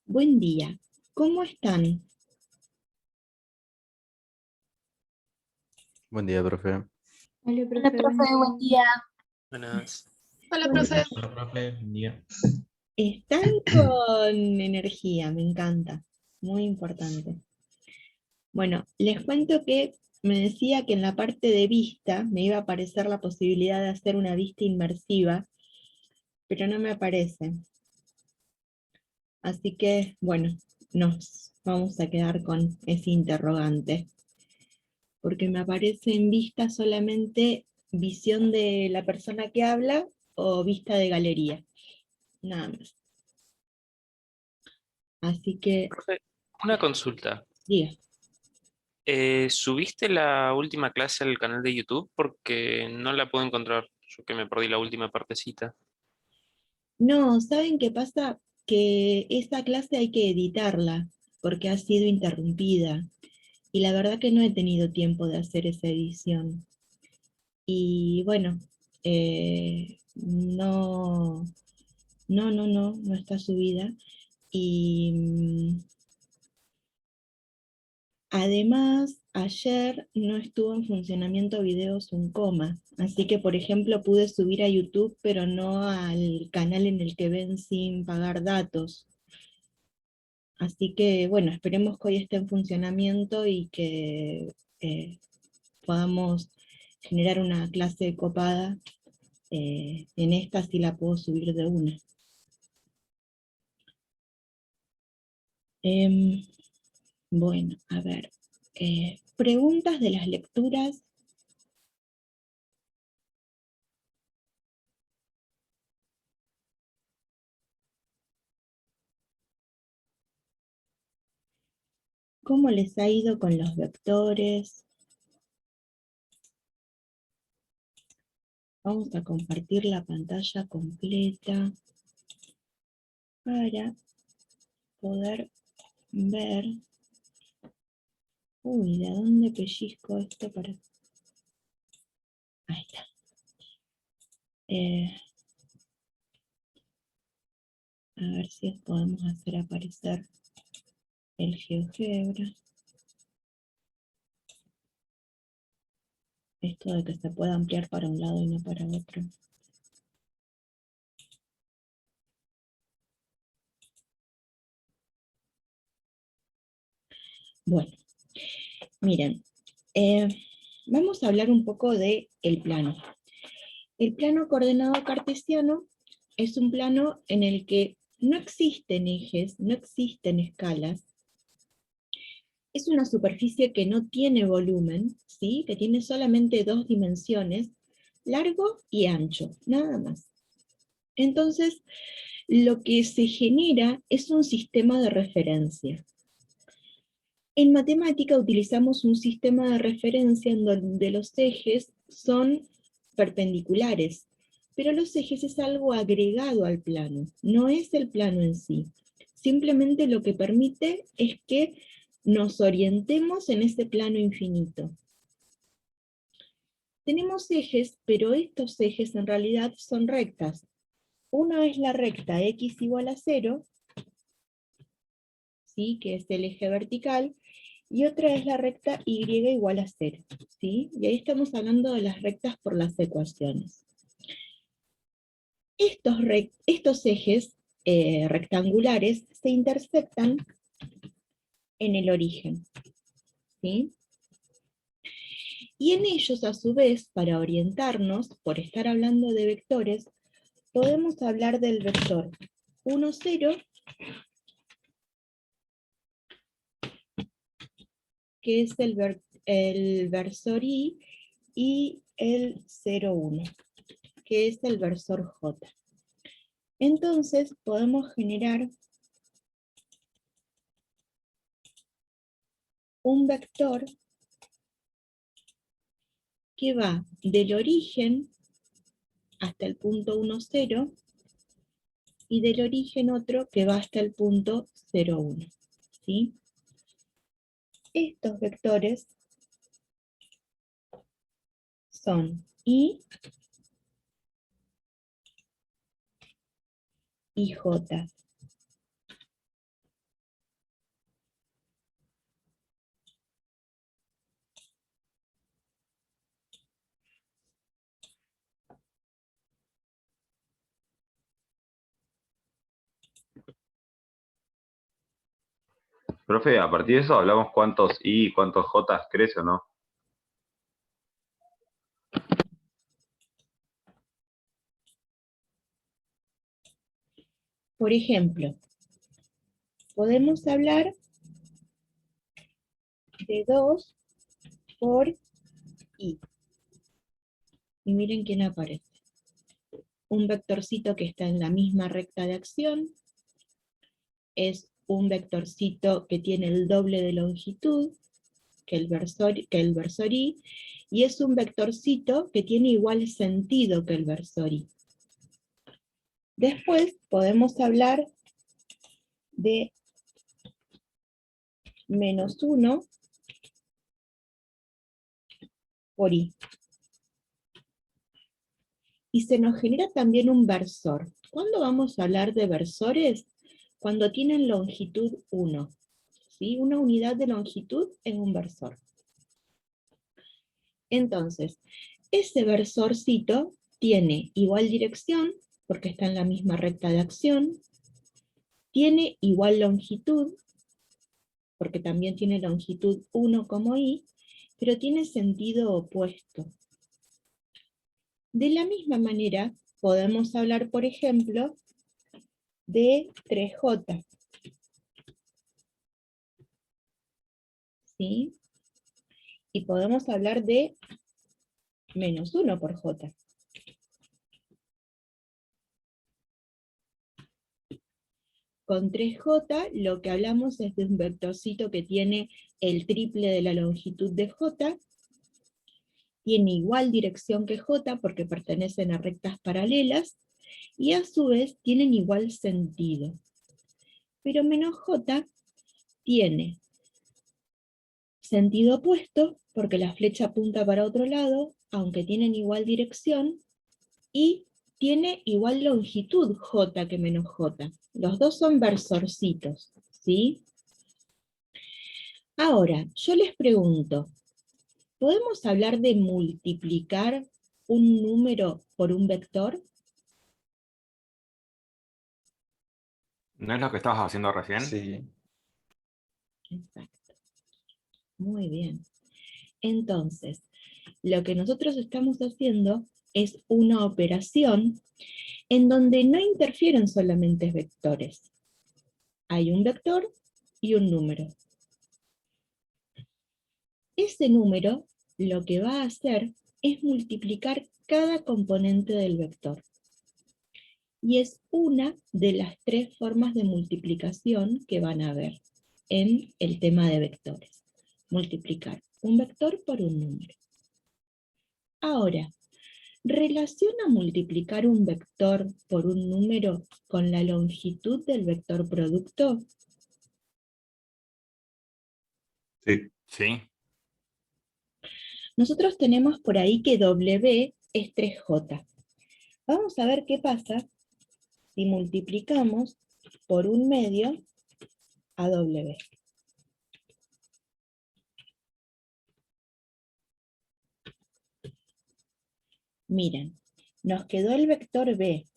Buen día, ¿cómo están? Buen día, profe. Hola, Hola, profe, buen profe, buen día. día. Buenas. Hola, ¿Cómo profe. Hola, profe, buen día. están con energía? Me encanta, muy importante. Bueno, les cuento que me decía que en la parte de vista me iba a aparecer la posibilidad de hacer una vista inmersiva, pero no me aparece. Así que, bueno, nos vamos a quedar con ese interrogante, porque me aparece en vista solamente visión de la persona que habla o vista de galería, nada más. Así que, Profe, una consulta. diga. ¿Subiste la última clase al canal de YouTube? Porque no la puedo encontrar. Yo que me perdí la última partecita. No, ¿saben qué pasa? Que esa clase hay que editarla, porque ha sido interrumpida. Y la verdad que no he tenido tiempo de hacer esa edición. Y bueno, no está subida. Y además, ayer no estuvo en funcionamiento Videos un coma, así que por ejemplo pude subir a YouTube, pero no al canal en el que ven sin pagar datos. Así que bueno, esperemos que hoy esté en funcionamiento y que podamos generar una clase copada. En esta sí la puedo subir de una. Em, bueno, a ver. Preguntas de las lecturas. ¿Cómo les ha ido con los vectores? Vamos a compartir la pantalla completa para poder ver. Uy, ¿de dónde pellizco esto para...? Ahí está. A ver si podemos hacer aparecer el GeoGebra. Esto de que se pueda ampliar para un lado y no para otro. Bueno, miren, vamos a hablar un poco de el plano. El plano coordenado cartesiano es un plano en el que no existen ejes, no existen escalas. Es una superficie que no tiene volumen, ¿sí? Que tiene solamente dos dimensiones, largo y ancho, nada más. Entonces, lo que se genera es un sistema de referencia. En matemática utilizamos un sistema de referencia en donde los ejes son perpendiculares, pero los ejes es algo agregado al plano, no es el plano en sí. Simplemente lo que permite es que nos orientemos en ese plano infinito. Tenemos ejes, pero estos ejes en realidad son rectas. Una es la recta x igual a 0, ¿sí? Que es el eje vertical, y otra es la recta y igual a 0, ¿sí? Y ahí estamos hablando de las rectas por las ecuaciones. Estos ejes rectangulares se intersectan en el origen, ¿sí? Y en ellos, a su vez, para orientarnos, por estar hablando de vectores, podemos hablar del vector 1, 0, que es el versor I, y el 0, 1, que es el versor J. Entonces podemos generar un vector que va del origen hasta el punto 1, 0, y del origen otro que va hasta el punto 0, 1. ¿Sí? Estos vectores son I y J. Profe, a partir de eso hablamos cuántos I y cuántos J crece o no. Por ejemplo, podemos hablar de 2 por I. Y miren quién aparece. Un vectorcito que está en la misma recta de acción, es un vectorcito que tiene el doble de longitud que el versor I, y es un vectorcito que tiene igual sentido que el versor I. Después podemos hablar de -1 por I. Y se nos genera también un versor. ¿Cuándo vamos a hablar de versores? Cuando tienen longitud 1. ¿Sí? Una unidad de longitud en un versor. Entonces, ese versorcito tiene igual dirección, porque está en la misma recta de acción, tiene igual longitud, porque también tiene longitud 1 como I, pero tiene sentido opuesto. De la misma manera, podemos hablar, por ejemplo, de 3J. ¿Sí? Y podemos hablar de -1 por J. Con 3J lo que hablamos es de un vectorcito que tiene el triple de la longitud de J, tiene igual dirección que J porque pertenecen a rectas paralelas, y a su vez tienen igual sentido. Pero -J tiene sentido opuesto, porque la flecha apunta para otro lado, aunque tienen igual dirección, y tiene igual longitud J que -J. Los dos son versorcitos, ¿sí? Ahora, yo les pregunto, ¿podemos hablar de multiplicar un número por un vector? ¿No es lo que estabas haciendo recién? Sí. Exacto. Muy bien. Entonces, lo que nosotros estamos haciendo es una operación en donde no interfieren solamente vectores. Hay un vector y un número. Ese número lo que va a hacer es multiplicar cada componente del vector. Y es una de las 3 formas de multiplicación que van a ver en el tema de vectores. Multiplicar un vector por un número. Ahora, ¿relaciona multiplicar un vector por un número con la longitud del vector producto? Sí. Sí. Nosotros tenemos por ahí que W es 3J. Vamos a ver qué pasa si multiplicamos por un medio a W. Miren, nos quedó el vector B.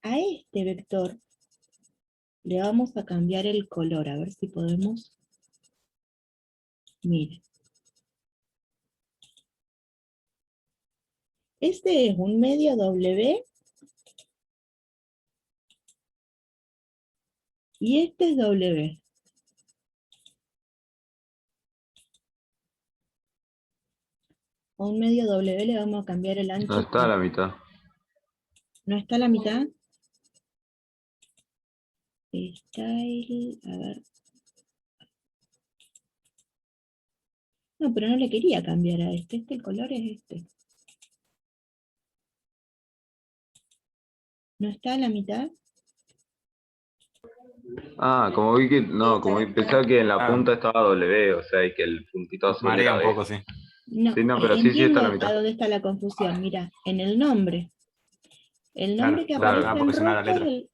A este vector le vamos a cambiar el color, a ver si podemos. Miren. Este es un medio W y este es W. A un medio W le vamos a cambiar el ancho. No está a la mitad. ¿No está a la mitad? Está el... a ver. No, pero no le quería cambiar a este. El color es este. ¿No está a la mitad? Ah, como vi que, no, como pensaba que en la Ah. punta estaba W, o sea, y que el puntito azul Marea era un B. poco, sí. No, Sí, no, pero sí entiendo está a la a mitad. dónde está la confusión. Mira, en el nombre. El Claro, nombre que claro. aparece en porque suena la rojo es letra. el...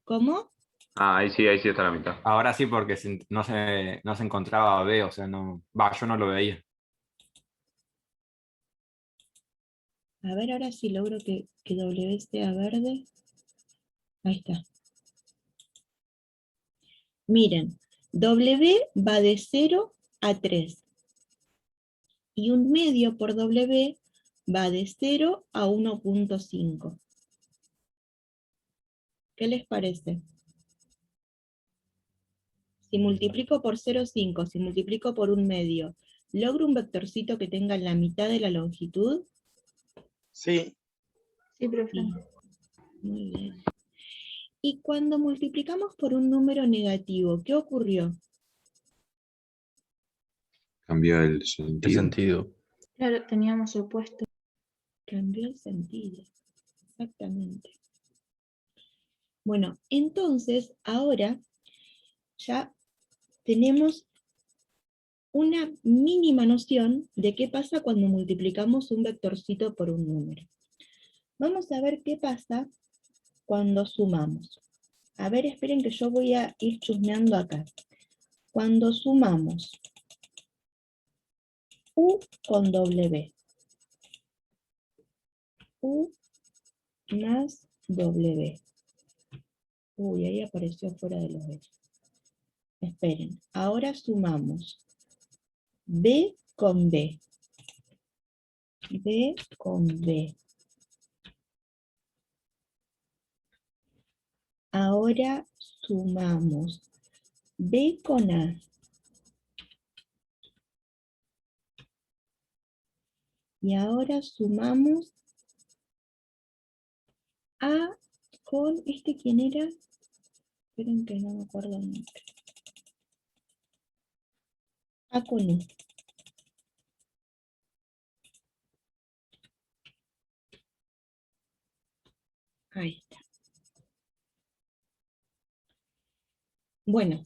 ¿Cómo? Ah, ahí sí está a la mitad. Ahora sí, porque no se encontraba B, o sea, no. Va, yo no lo veía. A ver ahora si logro que W sea verde. Ahí está. Miren, W va de 0 a 3. Y 1/2 por W va de 0 a 1.5. ¿Qué les parece? Si multiplico por 0,5, si multiplico por 1/2, ¿logro un vectorcito que tenga la mitad de la longitud? Sí. Sí, profe. Sí. Muy bien. Y cuando multiplicamos por un número negativo, ¿qué ocurrió? Cambió el El sentido. sentido. Claro, teníamos opuesto. Cambió el sentido. Exactamente. Bueno, entonces ahora ya tenemos una mínima noción de qué pasa cuando multiplicamos un vectorcito por un número. Vamos a ver qué pasa cuando sumamos. A ver, esperen que yo voy a ir chusmeando acá. Cuando sumamos U con W, U más W. Uy, ahí apareció fuera de los ejes. Esperen, ahora sumamos B con B. B con B. Ahora sumamos B con A. Y ahora sumamos A con, ¿quién era? Esperen que no me acuerdo el nombre. A con U. Ahí está. Bueno,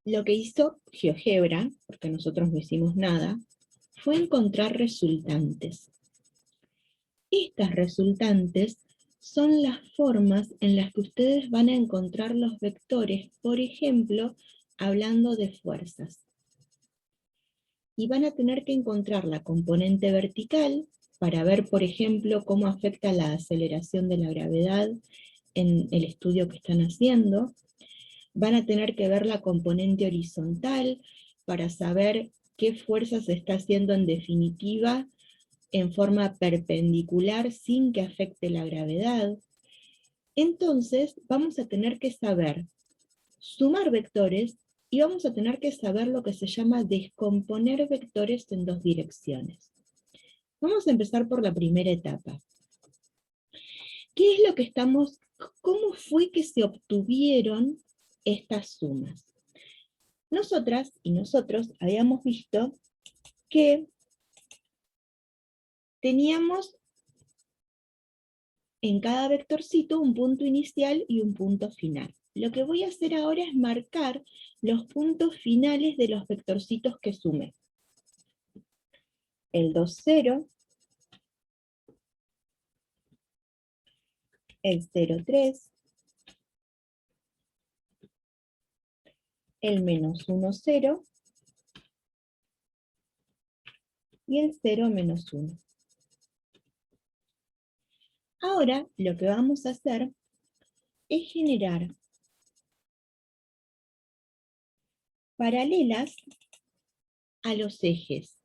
lo que hizo GeoGebra, porque nosotros no hicimos nada, fue encontrar resultantes. Estas resultantes son las formas en las que ustedes van a encontrar los vectores, por ejemplo, hablando de fuerzas. Y van a tener que encontrar la componente vertical para ver, por ejemplo, cómo afecta la aceleración de la gravedad en el estudio que están haciendo. Van a tener que ver la componente horizontal para saber qué fuerza se está haciendo en definitiva en forma perpendicular sin que afecte la gravedad. Entonces vamos a tener que saber sumar vectores y vamos a tener que saber lo que se llama descomponer vectores en dos direcciones. Vamos a empezar por la primera etapa. ¿Qué es lo que estamos, cómo fue que se obtuvieron estas sumas? Nosotras y nosotros habíamos visto que teníamos en cada vectorcito un punto inicial y un punto final. Lo que voy a hacer ahora es marcar los puntos finales de los vectorcitos que sumé. El 2, 0, el 0, 3, el menos 1, 0, y el 0, menos 1. Ahora lo que vamos a hacer es generar paralelas a los ejes.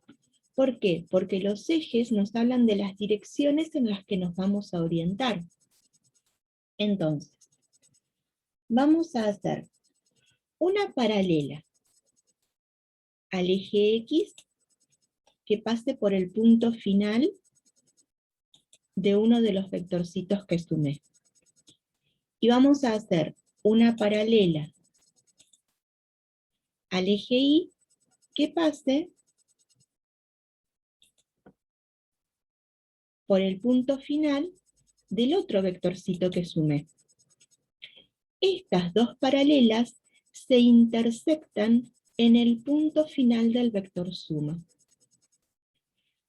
¿Por qué? Porque los ejes nos hablan de las direcciones en las que nos vamos a orientar. Entonces, vamos a hacer una paralela al eje X que pase por el punto final de uno de los vectorcitos que sumé. Y vamos a hacer una paralela al eje Y que pase por el punto final del otro vectorcito que sumé. Estas dos paralelas se intersectan en el punto final del vector suma.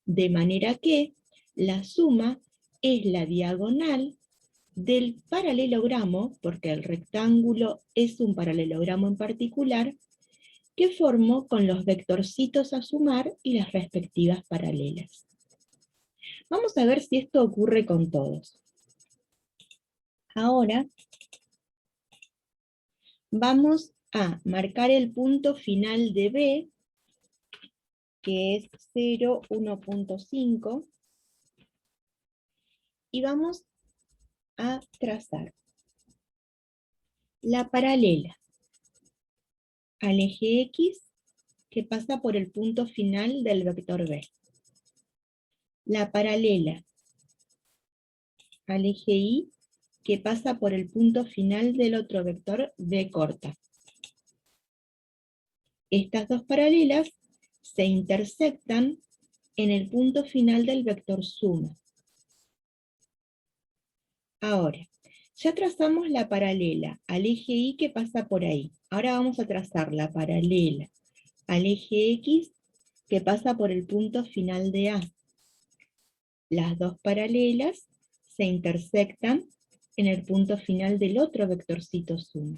De manera que la suma es la diagonal del paralelogramo, porque el rectángulo es un paralelogramo en particular, que formo con los vectorcitos a sumar y las respectivas paralelas. Vamos a ver si esto ocurre con todos. Ahora vamos a marcar el punto final de B, que es 0, 1.5, y vamos a trazar la paralela al eje X que pasa por el punto final del vector B. La paralela al eje Y que pasa por el punto final del otro vector B corta. Estas dos paralelas se intersectan en el punto final del vector suma. Ahora, ya trazamos la paralela al eje Y que pasa por ahí. Ahora vamos a trazar la paralela al eje X que pasa por el punto final de A. Las dos paralelas se intersectan en el punto final del otro vectorcito suma.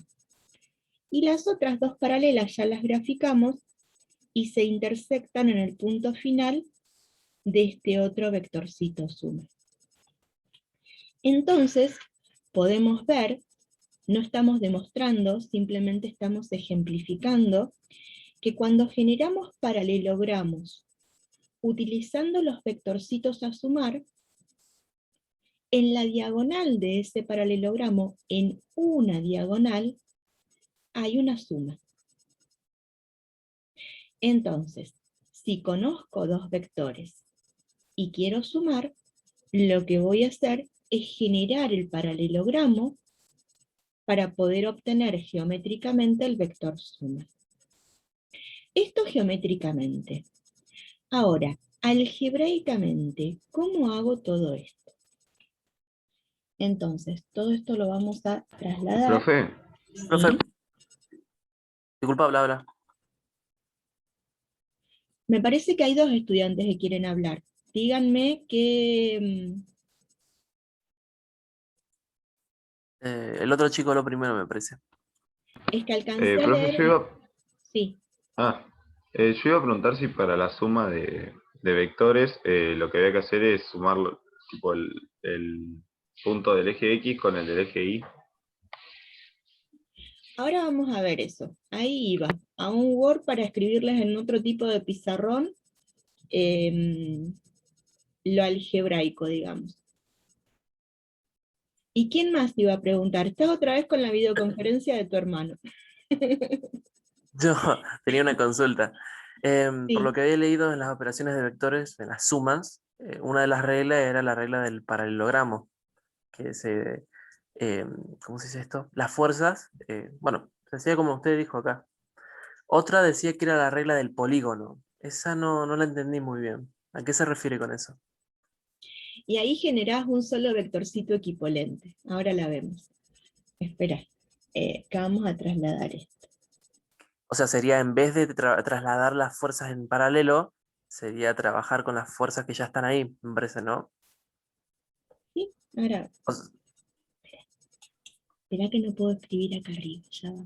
Y las otras dos paralelas ya las graficamos y se intersectan en el punto final de este otro vectorcito suma. Entonces, podemos ver, no estamos demostrando, simplemente estamos ejemplificando, que cuando generamos paralelogramos utilizando los vectorcitos a sumar, en la diagonal de ese paralelogramo, en una diagonal, hay una suma. Entonces, si conozco dos vectores y quiero sumar, lo que voy a hacer es generar el paralelogramo para poder obtener geométricamente el vector suma. Esto geométricamente. Ahora, algebraicamente, ¿cómo hago todo esto? Entonces, todo esto lo vamos a trasladar. Profe, Profe, ¿Sí? disculpa, habla. Me parece que hay dos estudiantes que quieren hablar. Díganme que... El otro chico lo primero, me parece. Es que alcancé a profe, leer... yo iba, Sí, yo iba a preguntar si para la suma de vectores lo que había que hacer es sumar tipo el punto del eje X con el del eje Y. ahora vamos a ver eso. Ahí iba, a un Word para escribirles en otro tipo de pizarrón lo algebraico, digamos. ¿Y quién más te iba a preguntar? Estás otra vez con la videoconferencia de tu hermano. Yo tenía una consulta. Por lo Sí. que había leído en las operaciones de vectores, en las sumas, una de las reglas era la regla del paralelogramo, que se, ¿cómo se dice esto? Las fuerzas, bueno, se hacía como usted dijo acá. Otra decía que era la regla del polígono. Esa no la entendí muy bien. ¿A qué se refiere con eso? Y ahí generás un solo vectorcito equipolente. Ahora la vemos. Espera, que vamos a trasladar esto. O sea, sería en vez de trasladar las fuerzas en paralelo, sería trabajar con las fuerzas que ya están ahí, me parece, ¿no? ¿Sí? Ahora, O s- espera que no puedo escribir acá arriba. Ya va.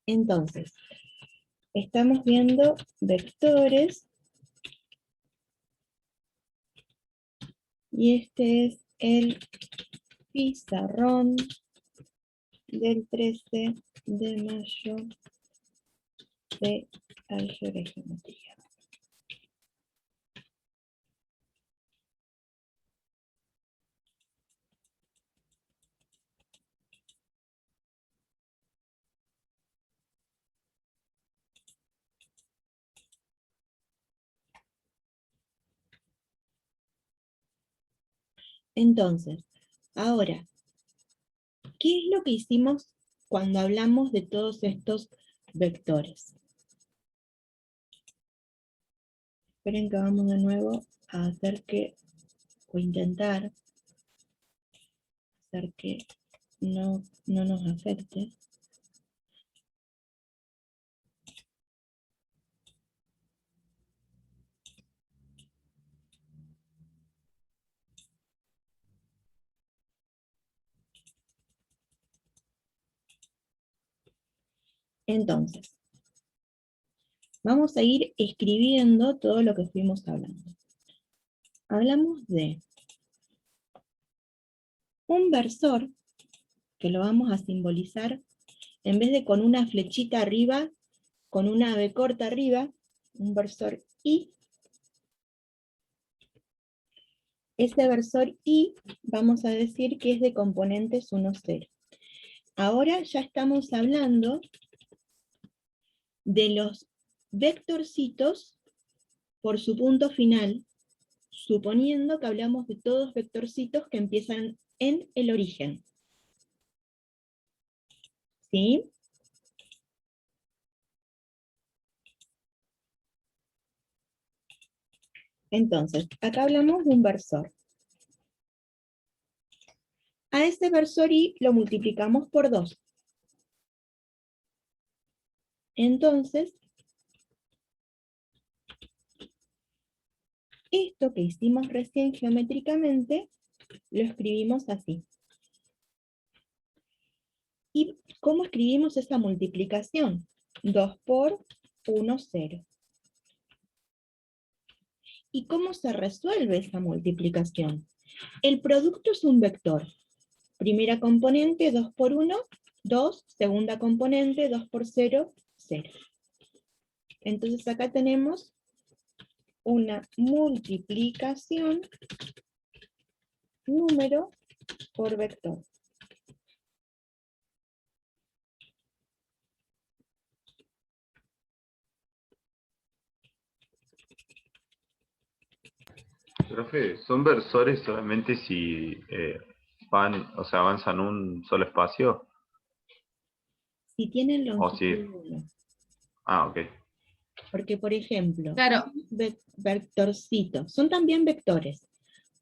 Entonces, estamos viendo vectores. Y este es el pizarrón del 13 de mayo de álgebra y geometría. Entonces, ahora, ¿qué es lo que hicimos cuando hablamos de todos estos vectores? Esperen que vamos de nuevo a hacer que, o intentar hacer que no nos afecte. Entonces, vamos a ir escribiendo todo lo que fuimos hablando. Hablamos de un versor, que lo vamos a simbolizar, en vez de con una flechita arriba, con una B corta arriba, un versor I. Ese versor I vamos a decir que es de componentes 1, 0. Ahora ya estamos hablando de los vectorcitos por su punto final, suponiendo que hablamos de todos vectorcitos que empiezan en el origen. ¿Sí? Entonces, acá hablamos de un versor. A ese versor I lo multiplicamos por 2. Entonces, esto que hicimos recién geométricamente, lo escribimos así. ¿Y cómo escribimos esa multiplicación? 2 por 1, 0. ¿Y cómo se resuelve esa multiplicación? El producto es un vector. Primera componente, 2 por 1, 2. Segunda componente, 2 por 0, 0. Entonces acá tenemos una multiplicación número por vector. Profe, ¿son versores solamente si o sea, avanzan un solo espacio? Si tienen O si... longitud 1. Ah, ok. Porque, por ejemplo, Claro, vectorcitos, son también vectores.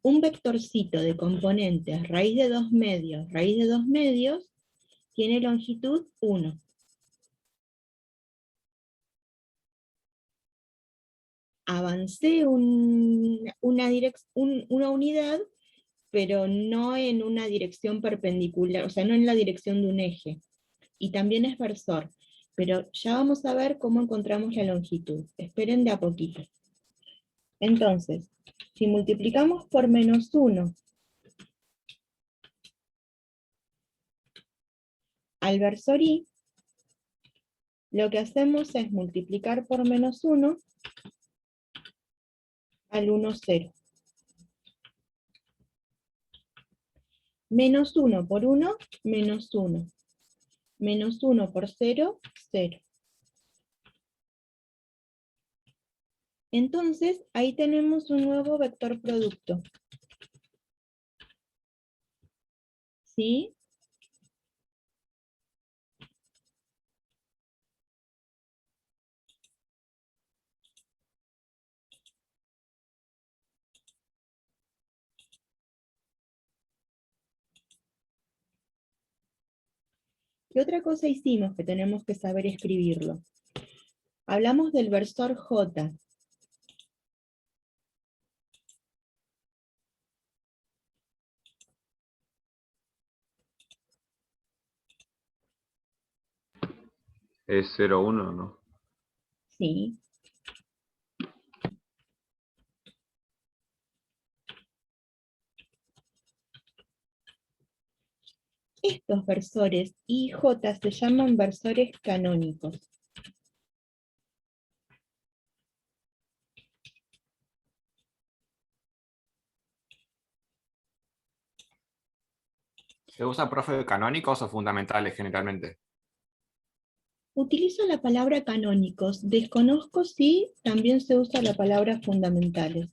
Un vectorcito de componentes raíz de 2 medios, tiene longitud 1. Avancé una unidad, pero no en una dirección perpendicular, o sea, no en la dirección de un eje. Y también es versor, pero ya vamos a ver cómo encontramos la longitud. Esperen de a poquito. Entonces, si multiplicamos por -1 al versor I, lo que hacemos es multiplicar por -1 al 1, 0. -1 por 1, -1. -1 por 0, 0. Entonces, ahí tenemos un nuevo vector producto. ¿Sí? ¿Qué otra cosa hicimos que tenemos que saber escribirlo? Hablamos del versor J. Es 0, 1, ¿no? ¿Sí? Estos versores I y J se llaman versores canónicos. ¿Se usa, profe, canónicos o fundamentales generalmente? Utilizo la palabra canónicos, desconozco si también se usa la palabra fundamentales.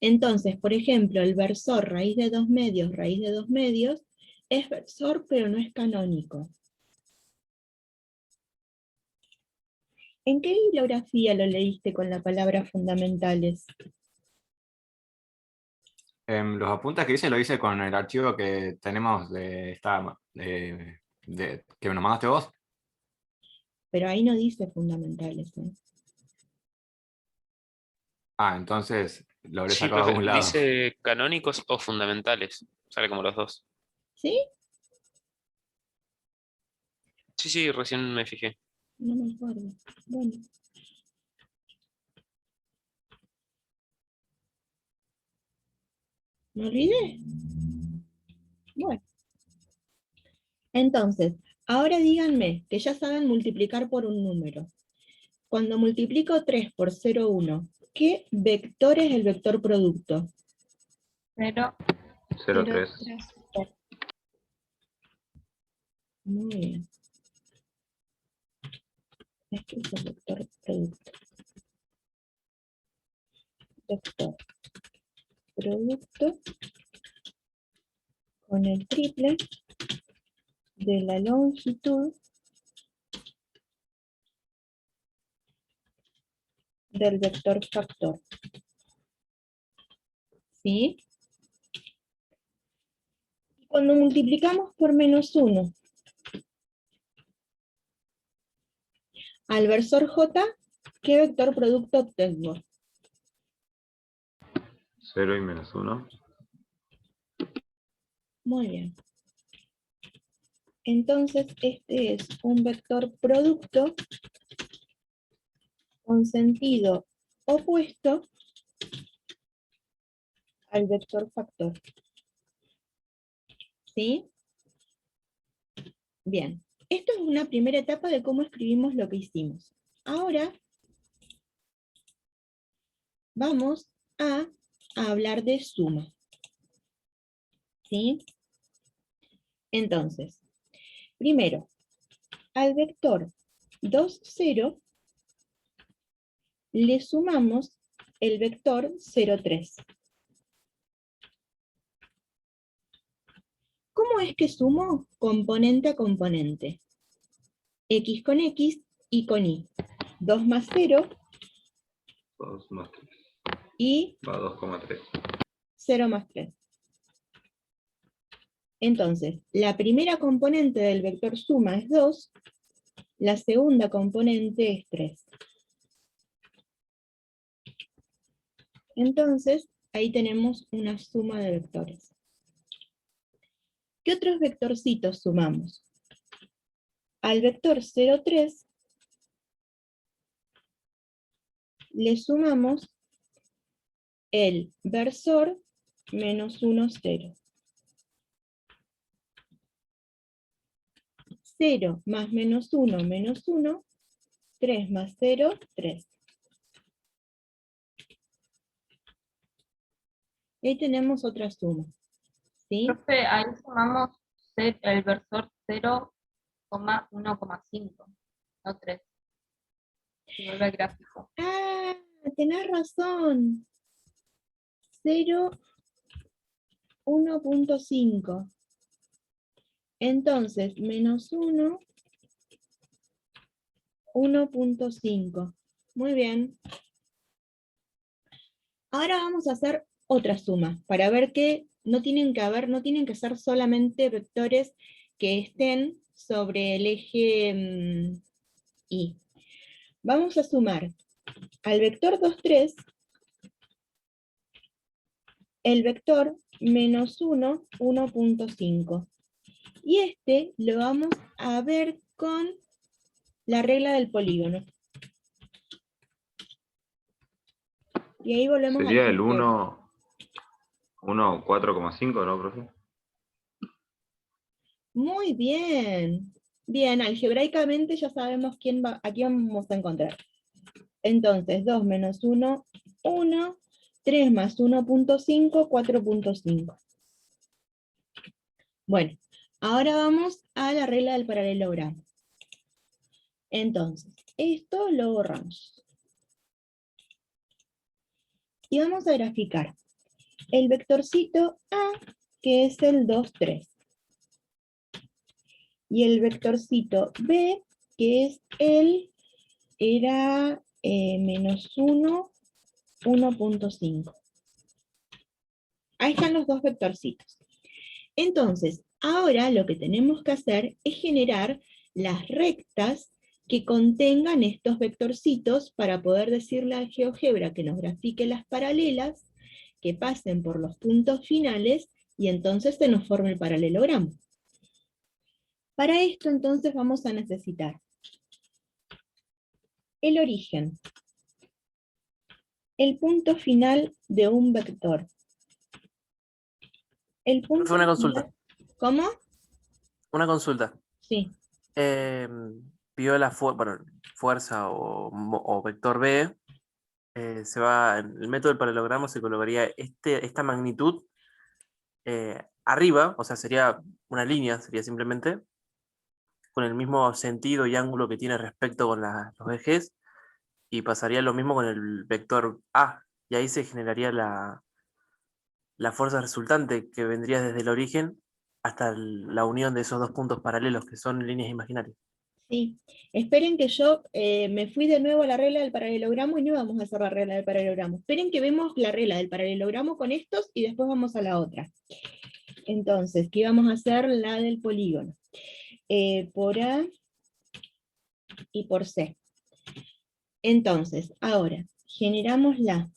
Entonces, por ejemplo, el versor raíz de 2 medios, es versor pero no es canónico. ¿En qué bibliografía lo leíste con la palabra fundamentales? Los apuntes que hice lo hice con el archivo que tenemos que nos mandaste vos. Pero ahí no dice fundamentales, ¿eh? Ah, entonces lo habré Sí, sacado de profe, algún lado. dice canónicos o fundamentales. Sale como los dos. ¿Sí? Sí, recién me fijé. No me acuerdo. Bueno. ¿Me olvidé? Bueno. Entonces, ahora díganme que ya saben multiplicar por un número. Cuando multiplico 3 por 0,1, ¿qué vector es el vector producto? 0, 0,3. 3. Muy bien. Este es el vector producto. Vector producto con el triple de la longitud del vector factor. ¿Sí? Cuando multiplicamos por -1 al versor J, ¿qué vector producto obtengo? 0 y -1. Muy bien. Entonces, este es un vector producto con sentido opuesto al vector factor. ¿Sí? Bien. Esto es una primera etapa de cómo escribimos lo que hicimos. Ahora vamos a hablar de suma. ¿Sí? Entonces, primero, al vector 2, 0, le sumamos el vector 0, 3. ¿Cómo es que sumo? Componente a componente. X con X y con Y. 2 más 0 2 más 3. y Va 2,3. 0 más 3. Entonces, la primera componente del vector suma es 2, la segunda componente es 3. Entonces, ahí tenemos una suma de vectores. ¿Qué otros vectorcitos sumamos? Al vector 0, 3 le sumamos el versor -1, 0. 0 más -1, -1, 3 más 0, 3. Ahí tenemos otra suma. ¿Sí? Profe, ahí sumamos el versor 0,1,5, no 3. Si vuelve al gráfico. Ah, tenés razón. 0, 1.5. Entonces, -1, 1.5. Muy bien. Ahora vamos a hacer otra suma, para ver que no tienen que ser solamente vectores que estén sobre el eje Y. Vamos a sumar al vector 2, 3, el vector -1, 1.5. Y este lo vamos a ver con la regla del polígono. Y ahí volvemos Sería al el ejemplo. 1, 4,5, ¿no, profe? Muy bien. Bien, algebraicamente ya sabemos a quién vamos a encontrar. Entonces, 2 menos 1, 1. 3 más 1.5, 4.5. Bueno, ahora vamos a la regla del paralelogramo. Entonces, esto lo borramos. Y vamos a graficar el vectorcito A, que es el 2, 3. Y el vectorcito B, que es era -1, 1.5. Ahí están los dos vectorcitos. Entonces, ahora lo que tenemos que hacer es generar las rectas que contengan estos vectorcitos para poder decirle al GeoGebra que nos grafique las paralelas, que pasen por los puntos finales, y entonces se nos forma el paralelogramo. Para esto entonces vamos a necesitar el origen, el punto final de un vector. El punto Una consulta. final- ¿Cómo? Una consulta. Sí, Vio la fuerza o vector B. Se va, en el método del paralelogramo se colocaría esta magnitud arriba, o sea, sería una línea, sería simplemente, con el mismo sentido y ángulo que tiene respecto con los ejes, y pasaría lo mismo con el vector A, y ahí se generaría la fuerza resultante que vendría desde el origen hasta la unión de esos dos puntos paralelos, que son líneas imaginarias. sí. Esperen que yo me fui de nuevo a la regla del paralelogramo y no vamos a hacer la regla del paralelogramo. Esperen que vemos la regla del paralelogramo con estos y después vamos a la otra. Entonces, ¿qué vamos a hacer? La del polígono. Por A y por C. Entonces, ahora, generamos la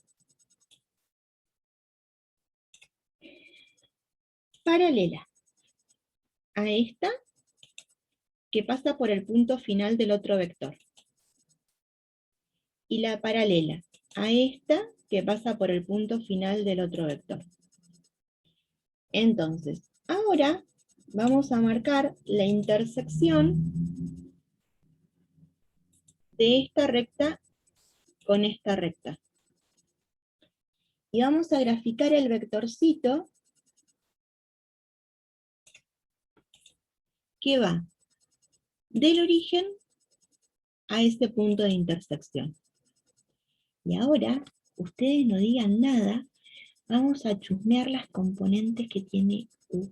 paralela a esta que pasa por el punto final del otro vector. Y la paralela a esta que pasa por el punto final del otro vector. Entonces, ahora vamos a marcar la intersección de esta recta con esta recta. Y vamos a graficar el vectorcito que va del origen a este punto de intersección. Y ahora, ustedes no digan nada, vamos a chusmear las componentes que tiene U.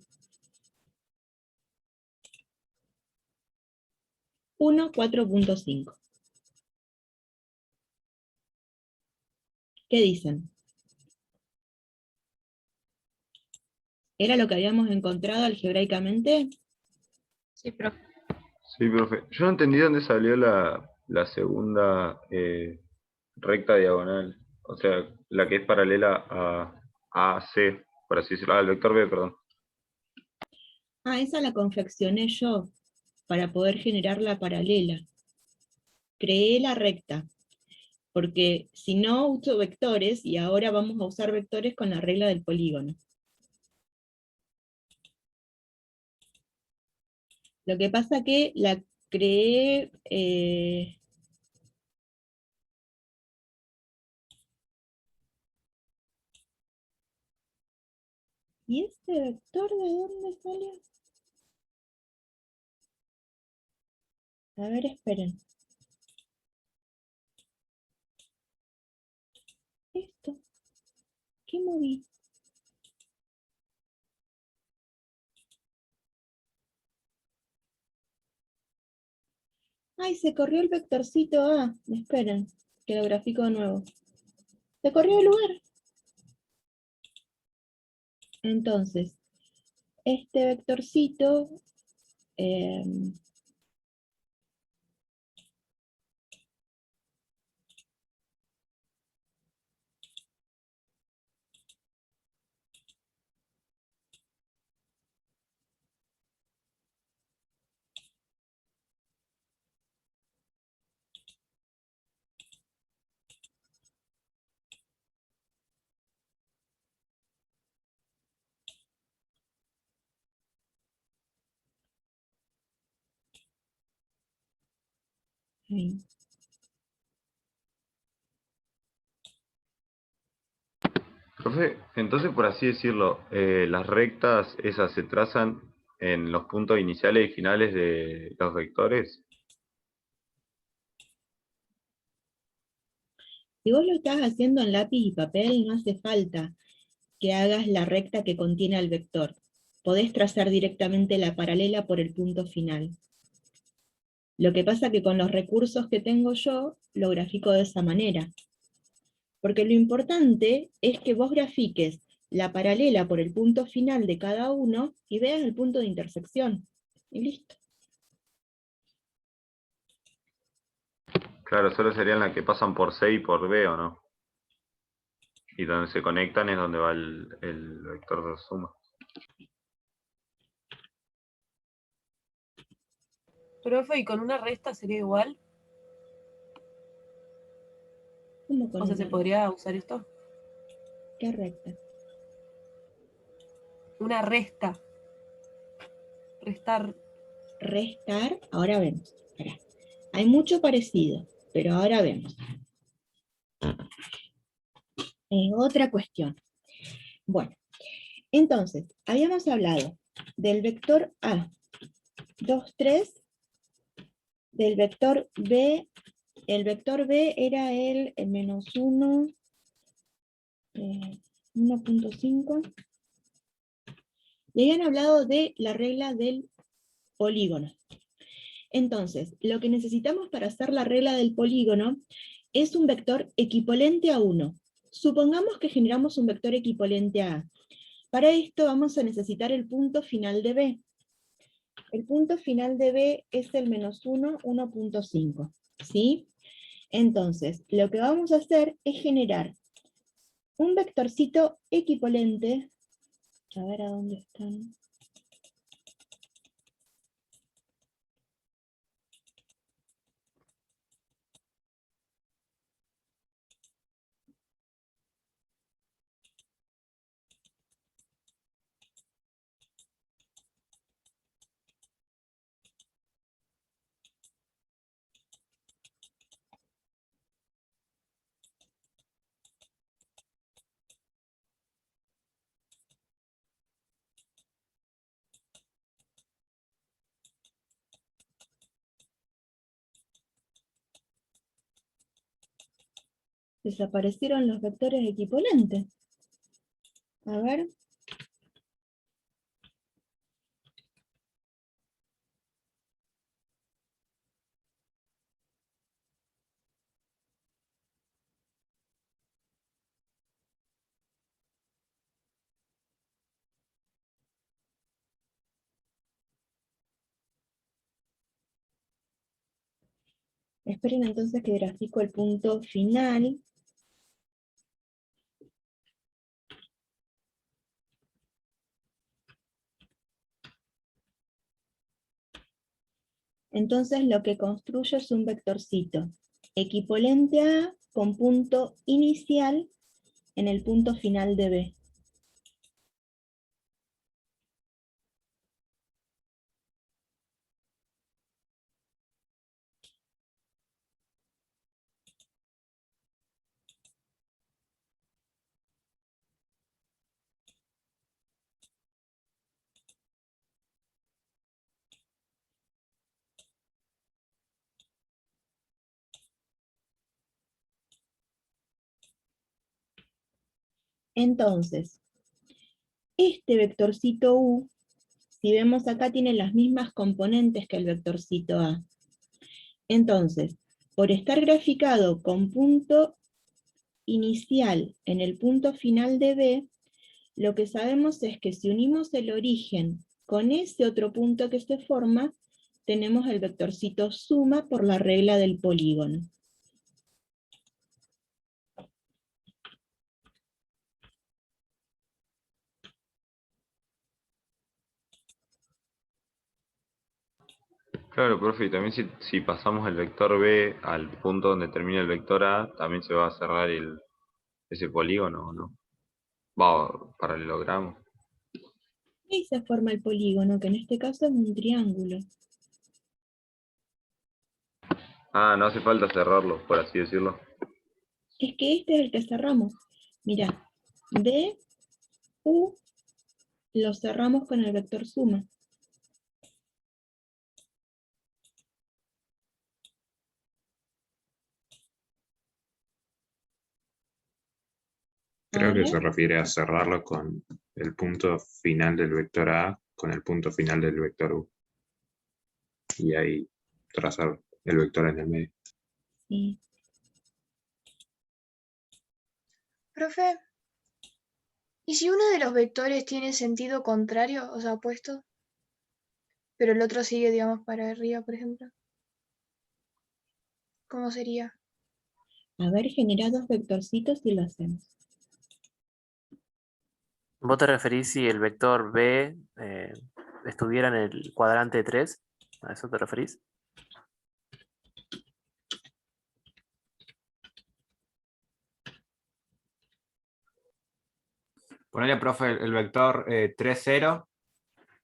1, 4.5. ¿Qué dicen? ¿Era lo que habíamos encontrado algebraicamente? Sí, profe. Sí, profe. Yo no entendí dónde salió la segunda recta diagonal. O sea, la que es paralela a C, por así decirlo. Al vector B, perdón. Ah, esa la confeccioné yo para poder generar la paralela. Creé la recta, porque si no uso vectores, y ahora vamos a usar vectores con la regla del polígono. Lo que pasa que la creé... ¿Y este vector de dónde salió? A ver, esperen. Esto, ¿qué moví? Ay, se corrió el vectorcito A. Esperen, que lo grafico de nuevo. Se corrió de lugar. Entonces, este vectorcito... ahí. Profe, entonces, por así decirlo, las rectas esas se trazan en los puntos iniciales y finales de los vectores. Si vos lo estás haciendo en lápiz y papel, no hace falta que hagas la recta que contiene al vector. Podés trazar directamente la paralela por el punto final. Lo que pasa que con los recursos que tengo yo, lo grafico de esa manera. Porque lo importante es que vos grafiques la paralela por el punto final de cada uno y veas el punto de intersección. Y listo. Claro, solo serían las que pasan por C y por B, ¿o no? Y donde se conectan es donde va el vector de suma. Profe, ¿y con una resta sería igual? ¿Cómo con O sea, ¿se una podría usar esto? ¿Qué recta? Una resta. Restar. Restar, ahora vemos. Esperá. Hay mucho parecido, pero ahora vemos. Otra cuestión. Bueno, entonces, habíamos hablado del vector A, 2, 3, del vector B. El vector B era el menos 1, 1.5. Y habían hablado de la regla del polígono. Entonces, lo que necesitamos para hacer la regla del polígono es un vector equivalente a 1. Supongamos que generamos un vector equivalente a A. Para esto vamos a necesitar el punto final de B. El punto final de B es el menos 1, 1.5. ¿Sí? Entonces, lo que vamos a hacer es generar un vectorcito equivalente. A ver a dónde están. Desaparecieron los vectores equivalentes. A ver. Esperen entonces que grafico el punto final. Entonces lo que construyo es un vectorcito equivalente a con punto inicial en el punto final de B. Entonces, este vectorcito U, si vemos acá, tiene las mismas componentes que el vectorcito A. Entonces, por estar graficado con punto inicial en el punto final de B, lo que sabemos es que si unimos el origen con ese otro punto que se forma, tenemos el vectorcito suma por la regla del polígono. Claro, profe, y también si pasamos el vector B al punto donde termina el vector A, también se va a cerrar ese polígono, ¿o no? Va, paralelogramo. Y se forma el polígono, que en este caso es un triángulo. Ah, no hace falta cerrarlo, por así decirlo. Es que este es el que cerramos. Mirá, B, U, lo cerramos con el vector suma. Creo que Ahora, se refiere a cerrarlo con el punto final del vector A con el punto final del vector U. Y ahí trazar el vector en el medio. sí. Profe, ¿y si uno de los vectores tiene sentido contrario, o sea, opuesto, pero el otro sigue, digamos, para arriba, por ejemplo? ¿Cómo sería? A ver, genera dos vectorcitos y lo hacemos. ¿Vos te referís si el vector B estuviera en el cuadrante 3? ¿A eso te referís? Ponele, profe, el vector 3, 0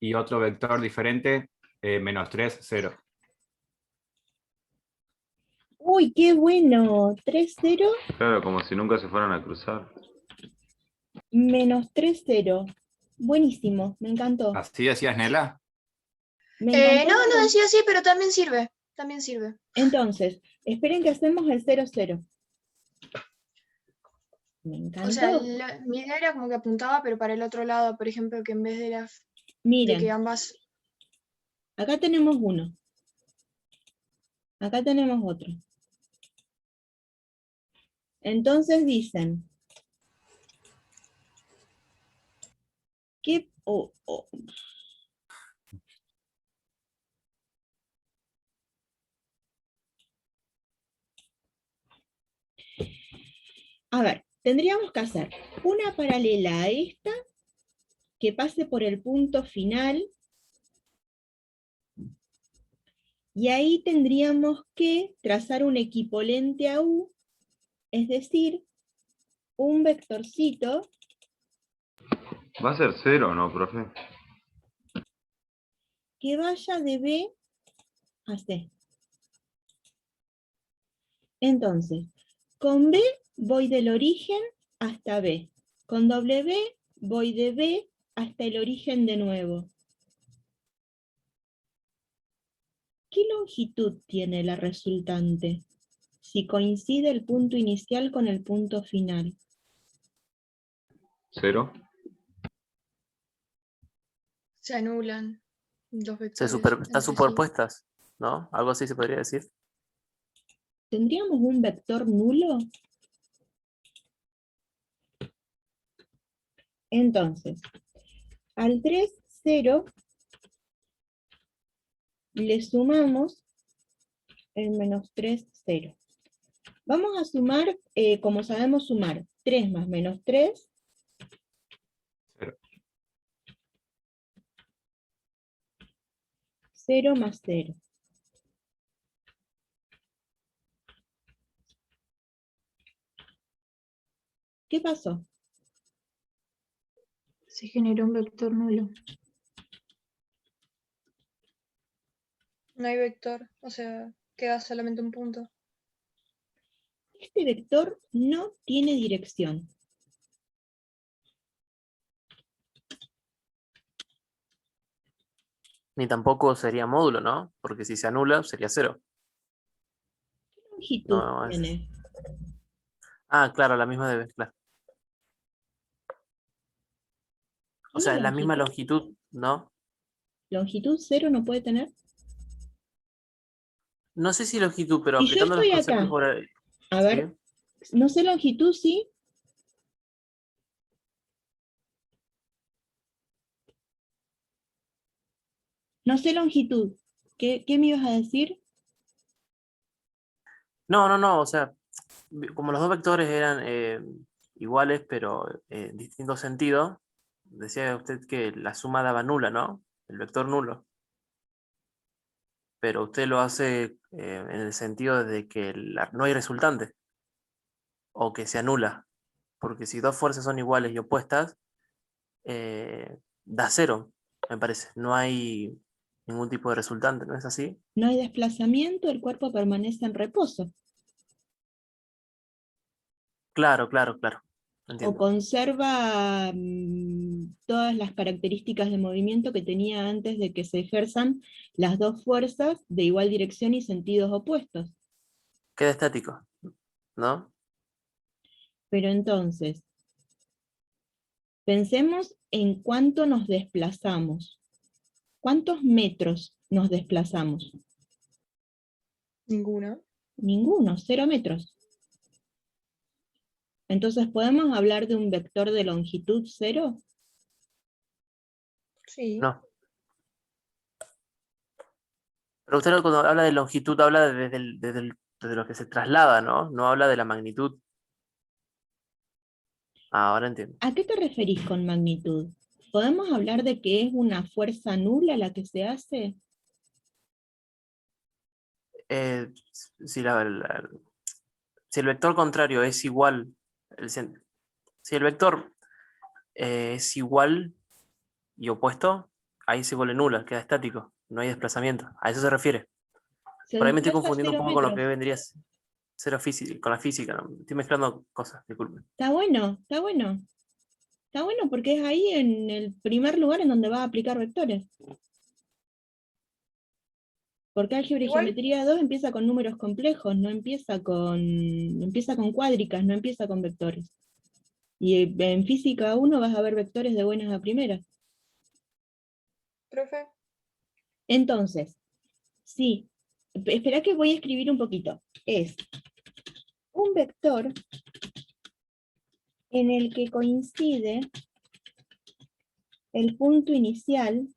y otro vector diferente, menos 3, 0. Uy, qué bueno. 3, 0, Claro, como si nunca se fueran a cruzar. menos 3, 0. Buenísimo, me encantó. ¿Así decías, Nela? Me encantó. No, no decía así, pero también sirve. También sirve. Entonces, esperen que hacemos el 0, 0. Me O sea, encantó. mi idea era como que apuntaba, pero para el otro lado, por ejemplo, que en vez de de que Miren, ambas. acá tenemos uno. Acá tenemos otro. Entonces dicen que... A ver, tendríamos que hacer una paralela a esta que pase por el punto final y ahí tendríamos que trazar un equivalente a U, es decir, un vectorcito ¿Va a ser 0 o no, profe? que vaya de B a C. Entonces, con B voy del origen hasta B. Con W voy de B hasta el origen de nuevo. ¿Qué longitud tiene la resultante si coincide el punto inicial con el punto final? 0. Se anulan los Se vectores. están entre sí. superpuestas, ¿no? Algo así se podría decir. ¿Tendríamos un vector nulo? Entonces, al 3, 0, le sumamos el menos 3, 0. Vamos a sumar, como sabemos sumar, 3 más menos 3. 0. 0 más 0. ¿Qué pasó? Se generó un vector nulo. No hay vector, o sea, queda solamente un punto. Este vector no tiene dirección. Ni tampoco sería módulo, ¿no? Porque si se anula, sería 0. ¿Qué longitud No, tiene? Ah, claro, la misma debe, claro. O Una sea, es la misma longitud, ¿no? ¿Longitud 0 no puede tener? No sé si longitud, pero Si yo aplicando los estoy conceptos acá, por ahí. a ¿Sí? ver, no sé longitud, ¿sí? No sé longitud. ¿Qué me ibas a decir? No, o sea, como los dos vectores eran iguales, pero en distinto sentido, decía usted que la suma daba nula, ¿no? El vector nulo. Pero usted lo hace en el sentido de que no hay resultante, o que se anula. Porque si dos fuerzas son iguales y opuestas, da 0, me parece. No hay ningún tipo de resultante, ¿no es así? No hay desplazamiento, el cuerpo permanece en reposo. Claro. O Entiendo. conserva todas las características de movimiento que tenía antes de que se ejerzan las dos fuerzas de igual dirección y sentidos opuestos. Queda estático, ¿no? Pero entonces, pensemos en cuánto nos desplazamos. ¿Cuántos metros nos desplazamos? Ninguno. Ninguno, 0 metros. Entonces, ¿podemos hablar de un vector de longitud 0? Sí. No. Pero usted cuando habla de longitud habla desde lo que se traslada, ¿no? No habla de la magnitud. Ahora entiendo. ¿A qué te referís con magnitud? ¿Podemos hablar de que es una fuerza nula la que se hace? Si, si el vector contrario es igual, si el vector es igual y opuesto, ahí se vuelve nula, queda estático, no hay desplazamiento. A eso se refiere. Se Por ahí me estoy desplaza confundiendo un 0 poco con lo que metros. vendría cero física, con la física, ¿no? Estoy mezclando cosas, disculpen. Está bueno, está bueno. Está bueno porque es ahí en el primer lugar en donde va a aplicar vectores. Porque álgebra y Igual, geometría 2 empieza con números complejos, no empieza con cuádricas, no empieza con vectores. Y en física 1 vas a ver vectores de buenas a primeras. profe, Entonces, sí, espera que voy a escribir un poquito. Es un vector en el que coincide el punto inicial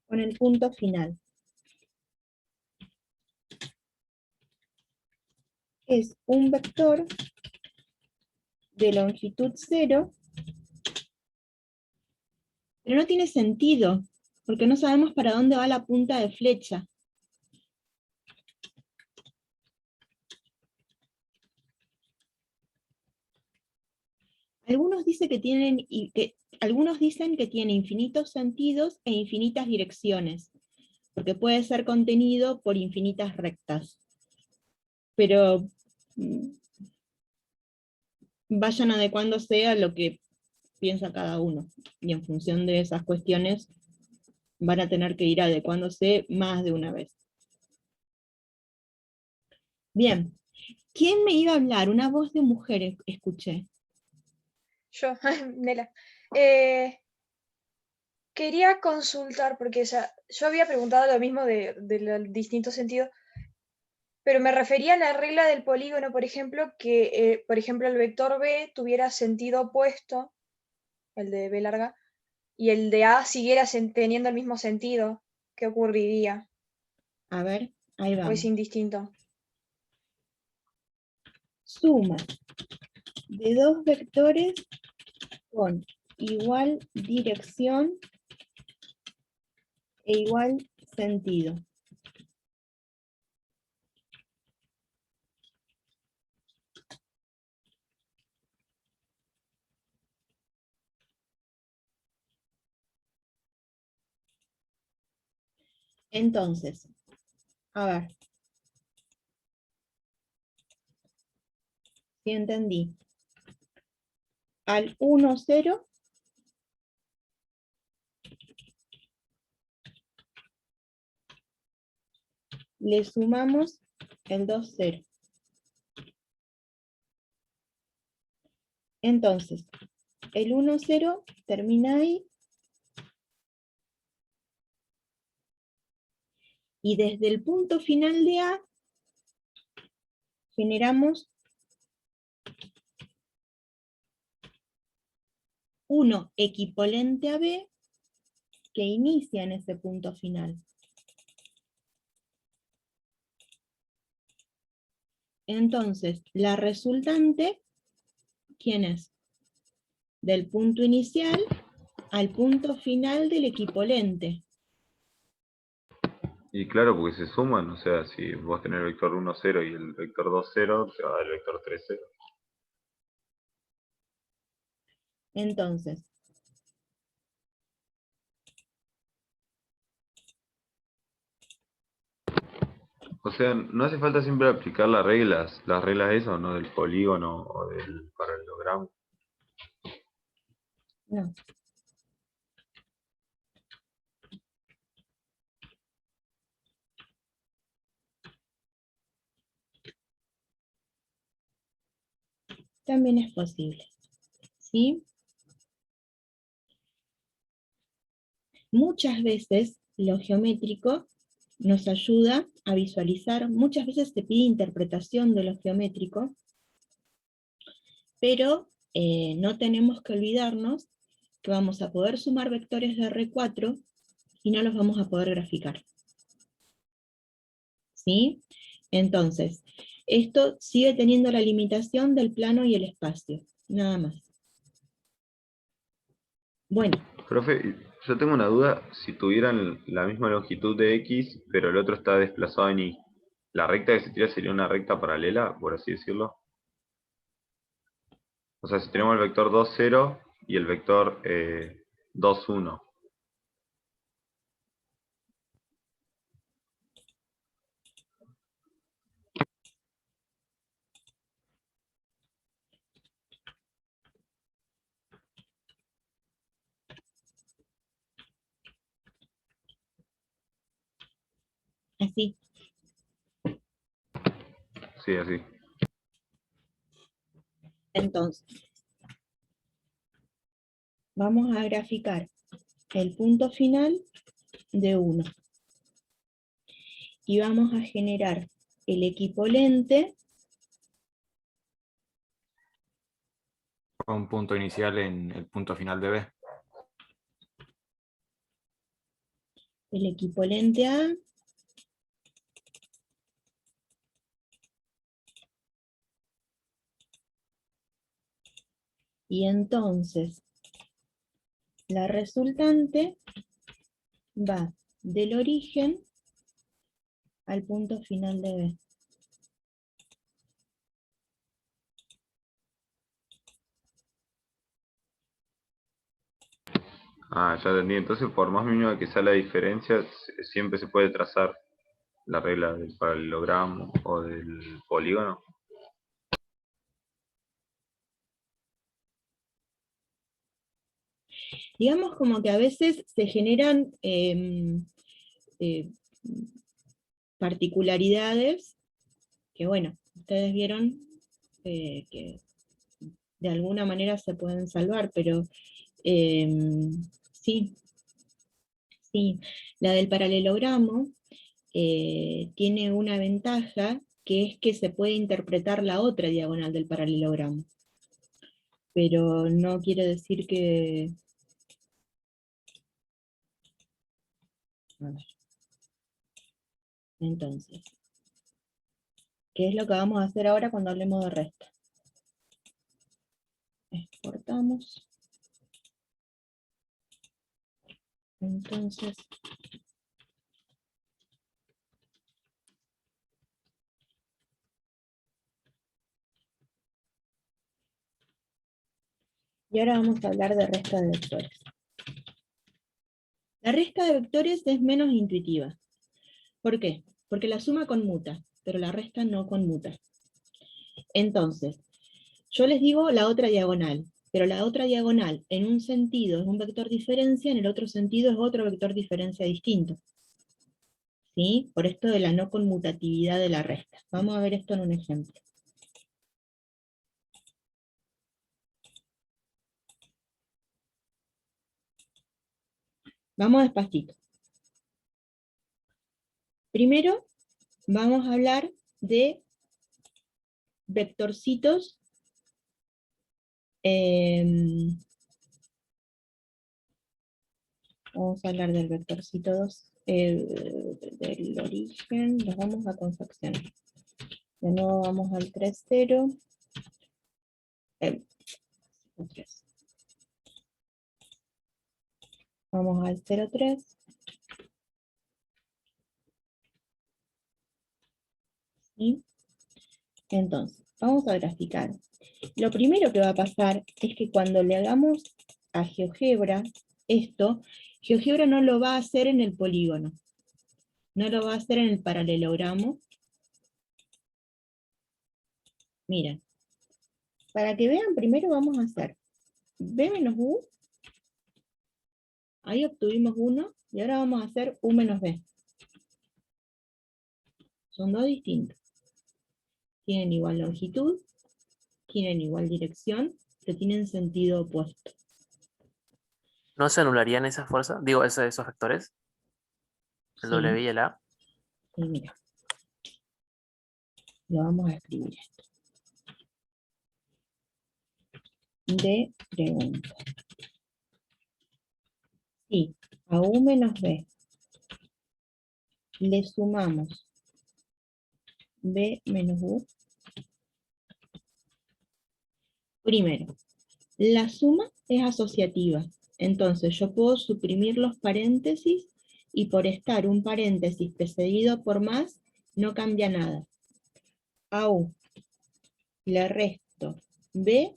con el punto final. Es un vector de longitud 0, pero no tiene sentido, porque no sabemos para dónde va la punta de flecha. Algunos dicen que tiene infinitos sentidos e infinitas direcciones, porque puede ser contenido por infinitas rectas. Pero vayan adecuándose a lo que piensa cada uno, y en función de esas cuestiones van a tener que ir adecuándose más de una vez. Bien, ¿quién me iba a hablar? Una voz de mujer escuché. yo, Nela. Quería consultar, porque yo había preguntado lo mismo de los distintos sentidos, pero me refería a la regla del polígono, por ejemplo, que, por ejemplo, el vector B tuviera sentido opuesto, el de B larga, y el de A siguiera teniendo el mismo sentido. ¿Qué ocurriría? A ver, ahí ¿O es vamos. indistinto? Suma de dos vectores con igual dirección e igual sentido. Entonces, a ver, si entendí. Al 1, 0, le sumamos el 2, 0. Entonces, el 1, 0 termina ahí. Y desde el punto final de A, generamos 1 equivalente a B que inicia en ese punto final. Entonces, la resultante, ¿quién es? Del punto inicial al punto final del equivalente. Y claro, porque se suman, o sea, si vos tenés el vector 1, 0 y el vector 2, 0, te va a dar el vector 3, 0. Entonces, O sea, no hace falta siempre aplicar las reglas esas, ¿no? Del polígono o del paralelogramo. no. También es posible, ¿sí? Muchas veces lo geométrico nos ayuda a visualizar, muchas veces te pide interpretación de lo geométrico, pero no tenemos que olvidarnos que vamos a poder sumar vectores de R4 y no los vamos a poder graficar. ¿Sí? Entonces, esto sigue teniendo la limitación del plano y el espacio, nada más. Bueno. Profe, yo tengo una duda, si tuvieran la misma longitud de X, pero el otro está desplazado en Y, ¿la recta que se tira sería una recta paralela, por así decirlo? O sea, si tenemos el vector 2, 0 y el vector 2, 1. Así. Sí, así. Entonces, vamos a graficar el punto final de 1. Y vamos a generar el equipolente Con un punto inicial en el punto final de B. A, y entonces la resultante va del origen al punto final de B. Ah, ya entendí. Entonces, por más mínima que sea la diferencia, siempre se puede trazar la regla del paralelogramo o del polígono. Digamos como que a veces se generan particularidades que, bueno, ustedes vieron que de alguna manera se pueden salvar, pero sí, sí. La del paralelogramo tiene una ventaja, que es que se puede interpretar la otra diagonal del paralelogramo. Pero no quiere decir que... A ver. Entonces, ¿qué es lo que vamos a hacer ahora cuando hablemos de resta? Exportamos. Entonces, y ahora vamos a hablar de resta de vectores. La resta de vectores es menos intuitiva. ¿Por qué? Porque la suma conmuta, pero la resta no conmuta. Entonces, yo les digo la otra diagonal, pero la otra diagonal en un sentido es un vector diferencia, en el otro sentido es otro vector diferencia distinto. ¿Sí? Por esto de la no conmutatividad de la resta. Vamos a ver esto en un ejemplo. Vamos despacito. Primero, vamos a hablar de vectorcitos vamos a hablar del vectorcito 2, del origen, los vamos a confeccionar. De nuevo vamos al 3, 0. 3. Vamos al 0, 3. ¿Sí? Entonces, vamos a graficar. Lo primero que va a pasar es que cuando le hagamos a GeoGebra esto, GeoGebra no lo va a hacer en el polígono, no lo va a hacer en el paralelogramo. Miren, para que vean, primero vamos a hacer B menos U, ahí obtuvimos 1, y ahora vamos a hacer U menos B. Son dos distintos. Tienen igual longitud, tienen igual dirección, pero tienen sentido opuesto. ¿No se anularían esas fuerzas? Digo, esos vectores. El Sí. W y el A. Y mira, lo vamos a escribir esto. De pregunta. Si a U menos B le sumamos B menos U, primero, la suma es asociativa, entonces yo puedo suprimir los paréntesis y por estar un paréntesis precedido por más, no cambia nada. A U le resto B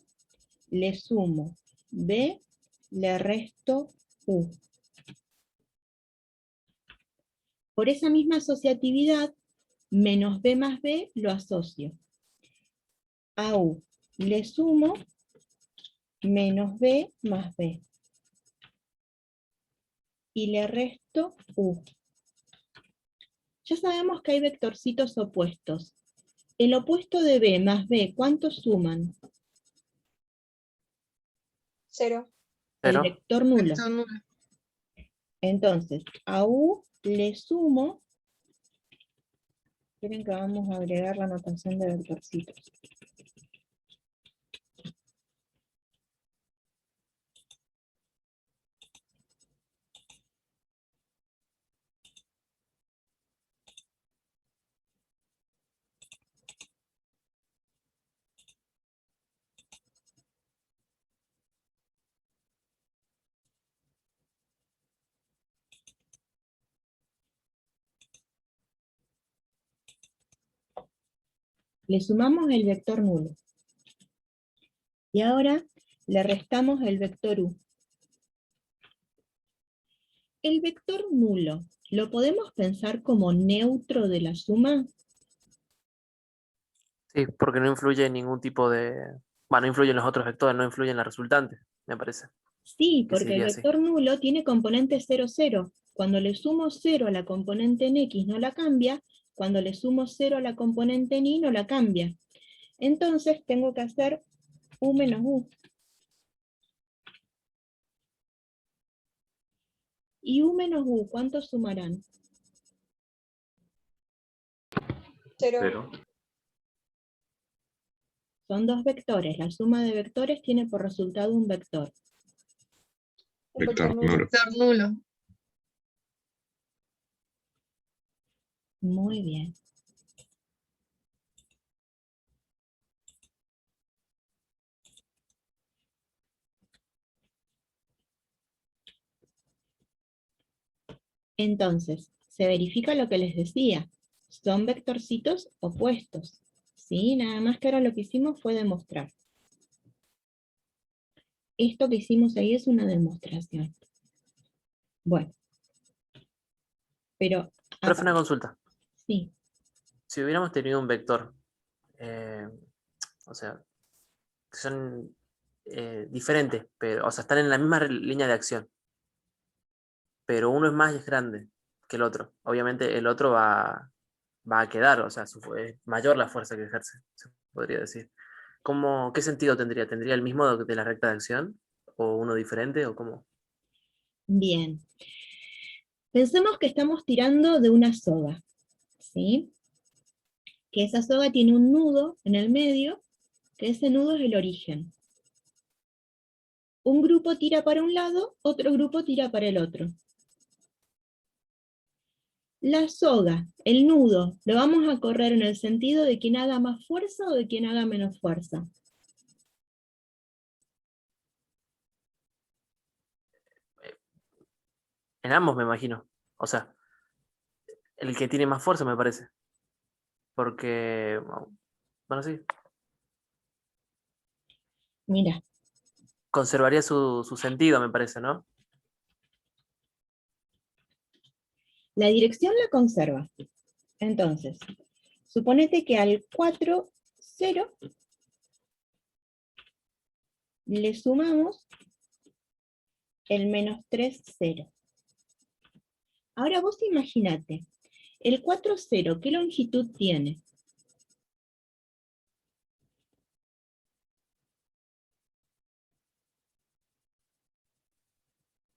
le sumo B, le resto U. Por esa misma asociatividad, menos B más B lo asocio. A U le sumo menos B más B. Y le resto U. Ya sabemos que hay vectorcitos opuestos. El opuesto de B más B, ¿cuántos suman? 0. El Cero. vector nulo. Vector nulo. Entonces, a U le sumo, esperen que vamos a agregar la notación de vectorcitos. Le sumamos el vector nulo. Y ahora le restamos el vector U. El vector nulo, ¿lo podemos pensar como neutro de la suma? Sí, porque no influye en ningún tipo de... Bueno, no influye en los otros vectores, no influye en la resultante, me parece. Sí, Que porque el sería así. vector nulo tiene componente 0, 0. Cuando le sumo 0 a la componente en X no la cambia, cuando le sumo 0 a la componente en Y no la cambia. Entonces tengo que hacer U menos U. Y U menos U, ¿cuántos sumarán? 0. 0. Son dos vectores. La suma de vectores tiene por resultado un vector. Un Vector vector nulo. nulo. Vector nulo. Muy bien. Entonces, se verifica lo que les decía. Son vectorcitos opuestos. ¿Sí? Nada más que ahora lo que hicimos fue demostrar. Esto que hicimos ahí es una demostración. Bueno. Pero... Profe, una consulta. Sí. Si hubiéramos tenido un vector, o sea, que son diferentes, pero, o sea, están en la misma línea de acción, pero uno es más grande que el otro. Obviamente el otro va a quedar, o sea, es mayor la fuerza que ejerce, se podría decir. ¿Qué sentido tendría? ¿Tendría el mismo de la recta de acción? ¿O uno diferente? ¿O cómo? Bien. Pensemos que estamos tirando de una soga, ¿sí? Que esa soga tiene un nudo en el medio, que ese nudo es el origen. Un grupo tira para un lado, otro grupo tira para el otro. La soga, el nudo, ¿lo vamos a correr en el sentido de quien haga más fuerza o de quien haga menos fuerza? En ambos, me imagino. O sea, el que tiene más fuerza, me parece. Porque, bueno, sí, Mira, conservaría su sentido, me parece, ¿no? la dirección la conserva. Entonces, suponete que al 4, 0, le sumamos el menos 3, 0. Ahora vos imaginate, el 4, 0, ¿qué longitud tiene?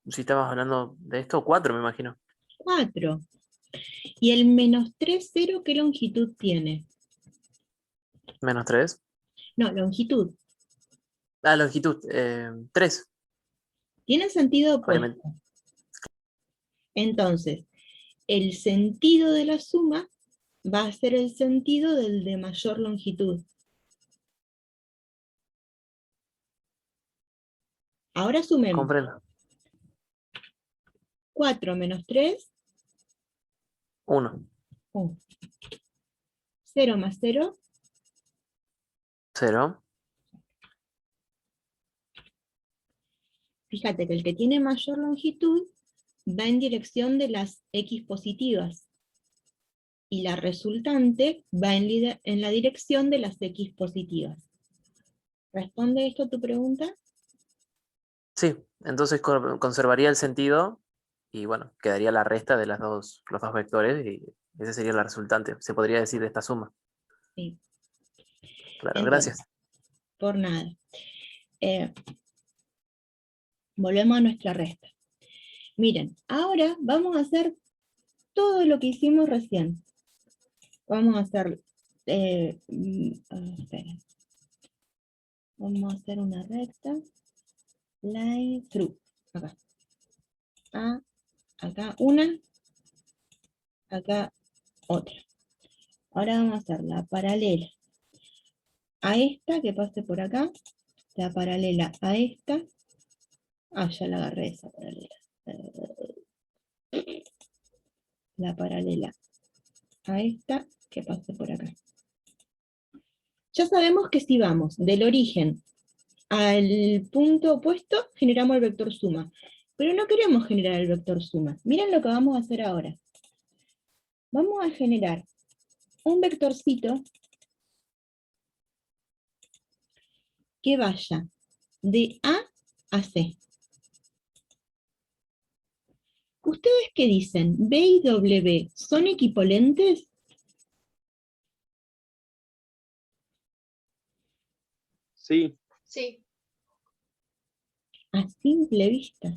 Si estamos hablando de esto, 4, me imagino. 4. ¿Y el menos 3, 0, qué longitud tiene? Menos 3. No, longitud. Ah, longitud, 3, Tiene sentido opuesto. obviamente. Entonces, el sentido de la suma va a ser el sentido del de mayor longitud. Ahora sumemos. Comprendo. 4 menos 3, 1, 1. 0 más 0, 0. fíjate que el que tiene mayor longitud va en dirección de las X positivas, y la resultante va en la dirección de las X positivas. ¿Responde esto a tu pregunta? Sí, entonces conservaría el sentido y bueno, quedaría la resta de los dos vectores y ese sería la resultante. Se podría decir de esta suma. Sí. Claro, Entonces, gracias. por nada. Volvemos a nuestra resta. Miren, ahora vamos a hacer todo lo que hicimos recién. Vamos a hacer... espera. Vamos a hacer una recta. Line through. Acá. Acá una. Acá otra. Ahora vamos a hacer la paralela a esta que pase por acá. La paralela a esta. Ya la agarré esa paralela. La paralela a esta que pase por acá. Ya sabemos que si vamos del origen al punto opuesto, generamos el vector suma. Pero no queremos generar el vector suma. Miren lo que vamos a hacer ahora. Vamos a generar un vectorcito que vaya de A a C. ¿Ustedes qué dicen? ¿B y W son equivalentes? Sí, Sí, A simple vista.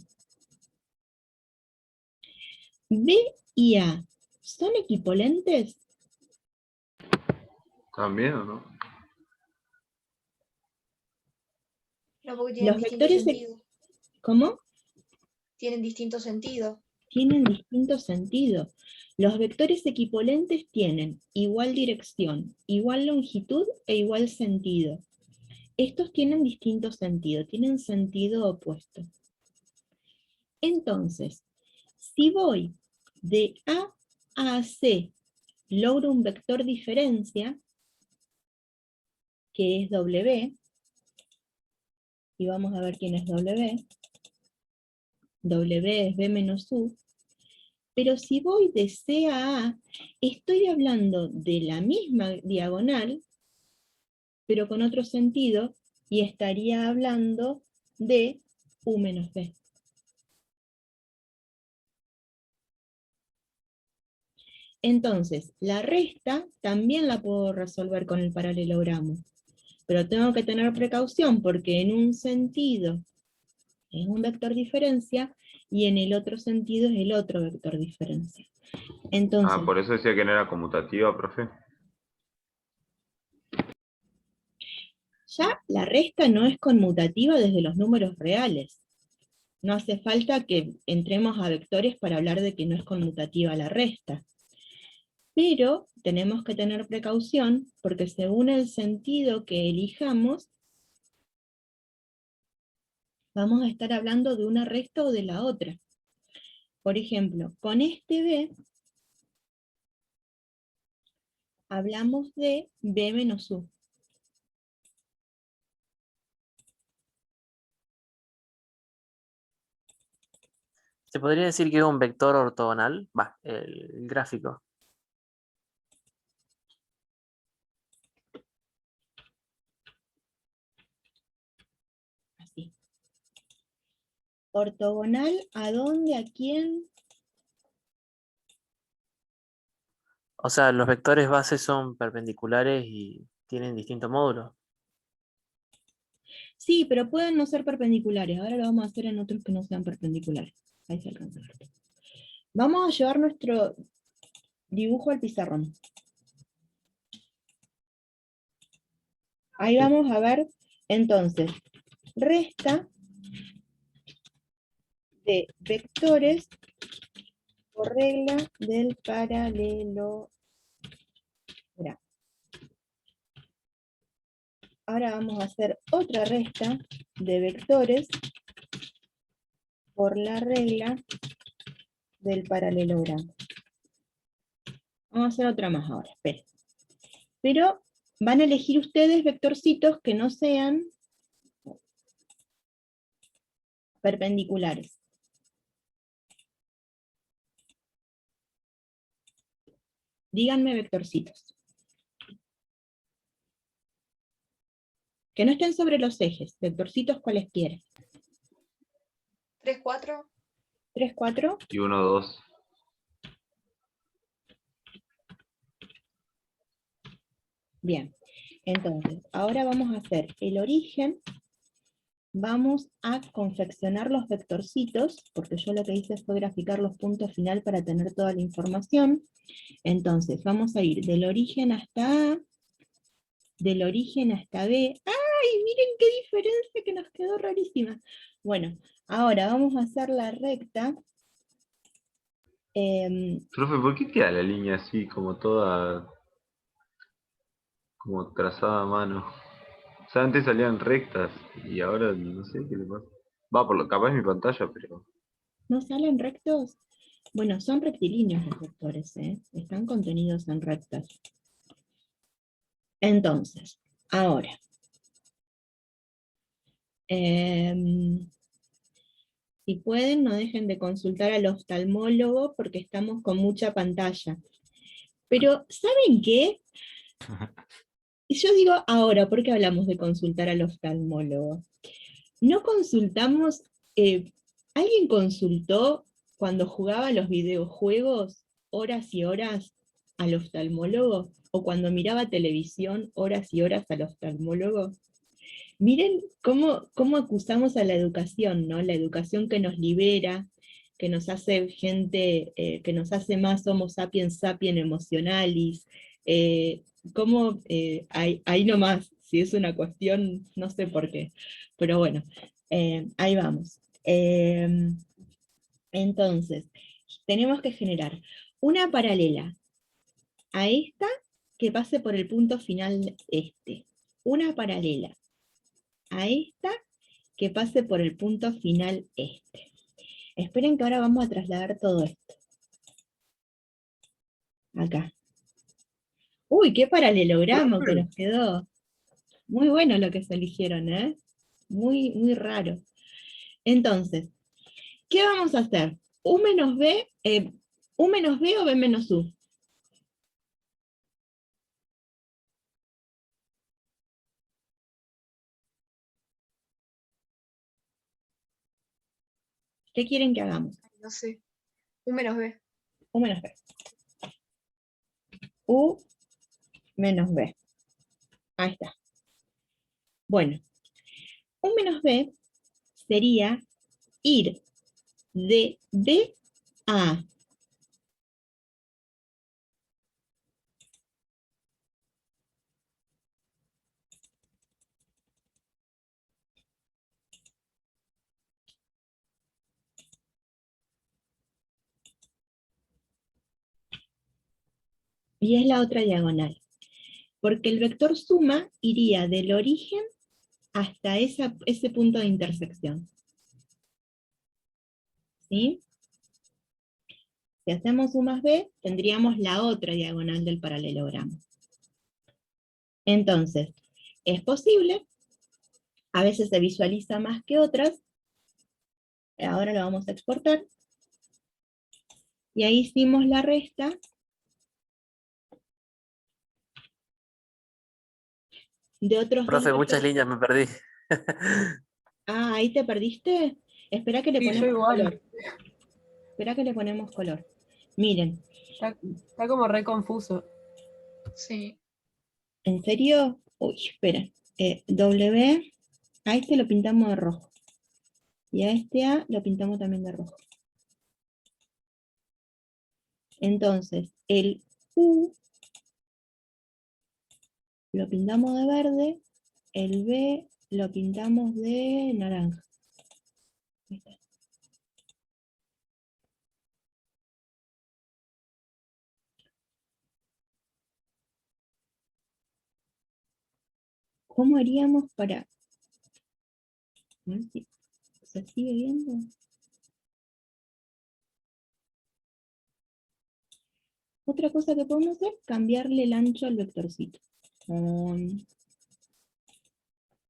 ¿B y A son equivalentes? ¿También o no? no, porque tienen Los distinto vectores... sentido. ¿Cómo? Tienen distinto sentido. Tienen distinto sentido. Los vectores equivalentes tienen igual dirección, igual longitud e igual sentido. Estos tienen distinto sentido, tienen sentido opuesto. Entonces, si voy de A a C, logro un vector diferencia, que es W, y vamos a ver quién es W. W es B menos U. Pero si voy de C a A, estoy hablando de la misma diagonal, pero con otro sentido, y estaría hablando de U menos B. Entonces, la resta también la puedo resolver con el paralelogramo, pero tengo que tener precaución porque en un sentido es un vector diferencia y en el otro sentido es el otro vector diferencia. Entonces, Por eso decía que no era conmutativa, profe. ya la resta no es conmutativa desde los números reales. No hace falta que entremos a vectores para hablar de que no es conmutativa la resta. Pero tenemos que tener precaución porque según el sentido que elijamos, vamos a estar hablando de una resta o de la otra. Por ejemplo, con este B, hablamos de B menos U. ¿Se podría decir que es un vector ortogonal? Va, el gráfico. Así. ¿Ortogonal a dónde? ¿A quién? O sea, los vectores bases son perpendiculares y tienen distintos módulos. Sí, pero pueden no ser perpendiculares. Ahora lo vamos a hacer en otros que no sean perpendiculares. Ahí se alcanza a ver. Vamos a llevar nuestro dibujo al pizarrón. Ahí vamos a ver, entonces, resta de vectores por regla del paralelogramo. Ahora vamos a hacer otra resta de vectores por la regla del paralelogramo. Vamos a hacer otra más ahora, esperen. Pero van a elegir ustedes vectorcitos que no sean perpendiculares. Díganme vectorcitos. Que no estén sobre los ejes, vectorcitos cualesquiera. 3, 4. 3, 4. Y 1, 2. Bien. Entonces, ahora vamos a hacer el origen. Vamos a confeccionar los vectorcitos, porque yo lo que hice fue graficar los puntos final para tener toda la información. Entonces, vamos a ir del origen hasta A, del origen hasta B. ¡Ay, miren qué diferencia que nos quedó rarísima! Bueno, ahora vamos a hacer la recta. Profe, ¿por qué queda la línea así, como toda, como trazada a mano? O sea, antes salían rectas y ahora no sé qué le pasa. Va, por lo capaz es mi pantalla, pero... ¿No salen rectos? Bueno, son rectilíneos los vectores, ¿eh? Están contenidos en rectas. Entonces, ahora. Si pueden, no dejen de consultar al oftalmólogo porque estamos con mucha pantalla. Pero, ¿saben qué? Y yo digo ahora, ¿por qué hablamos de consultar al oftalmólogo? No consultamos, ¿alguien consultó cuando jugaba a los videojuegos horas y horas al oftalmólogo? ¿O cuando miraba televisión horas y horas al oftalmólogo? Miren cómo acusamos a la educación, ¿no? La educación que nos libera, que nos hace gente, que nos hace más homo sapiens sapiens emotionalis, ahí nomás, si es una cuestión, no sé por qué, pero bueno, ahí vamos. Entonces, tenemos que generar una paralela a esta que pase por el punto final este, una paralela a esta que pase por el punto final este. Esperen que ahora vamos a trasladar todo esto. Acá. ¡Uy, qué paralelogramo que nos quedó! Muy bueno lo que se eligieron, ¿eh? Muy, muy raro. Entonces, ¿qué vamos a hacer? U menos B o B menos U. ¿Qué quieren que hagamos? No sé. U menos B. U menos B. U menos B. Ahí está. Bueno, U menos B sería ir de B a A. Y es la otra diagonal. Porque el vector suma iría del origen hasta ese punto de intersección. ¿Sí? Si hacemos U más B, tendríamos la otra diagonal del paralelogramo. Entonces, es posible, a veces se visualiza más que otras, ahora lo vamos a exportar, y ahí hicimos la resta de otros Profe, dos muchas vectores. líneas me perdí. Ah, ¿ahí te perdiste? Espera que le Sí, yo ponemos igual. color. Espera que le ponemos color. Miren, Está como re confuso. Sí. ¿en serio? Uy, espera. W, a este lo pintamos de rojo. Y a este A lo pintamos también de rojo. Entonces, el U lo pintamos de verde, el B lo pintamos de naranja. Ahí está. ¿Cómo haríamos para...? A ver si se sigue viendo. Otra cosa que podemos hacer, cambiarle el ancho al vectorcito.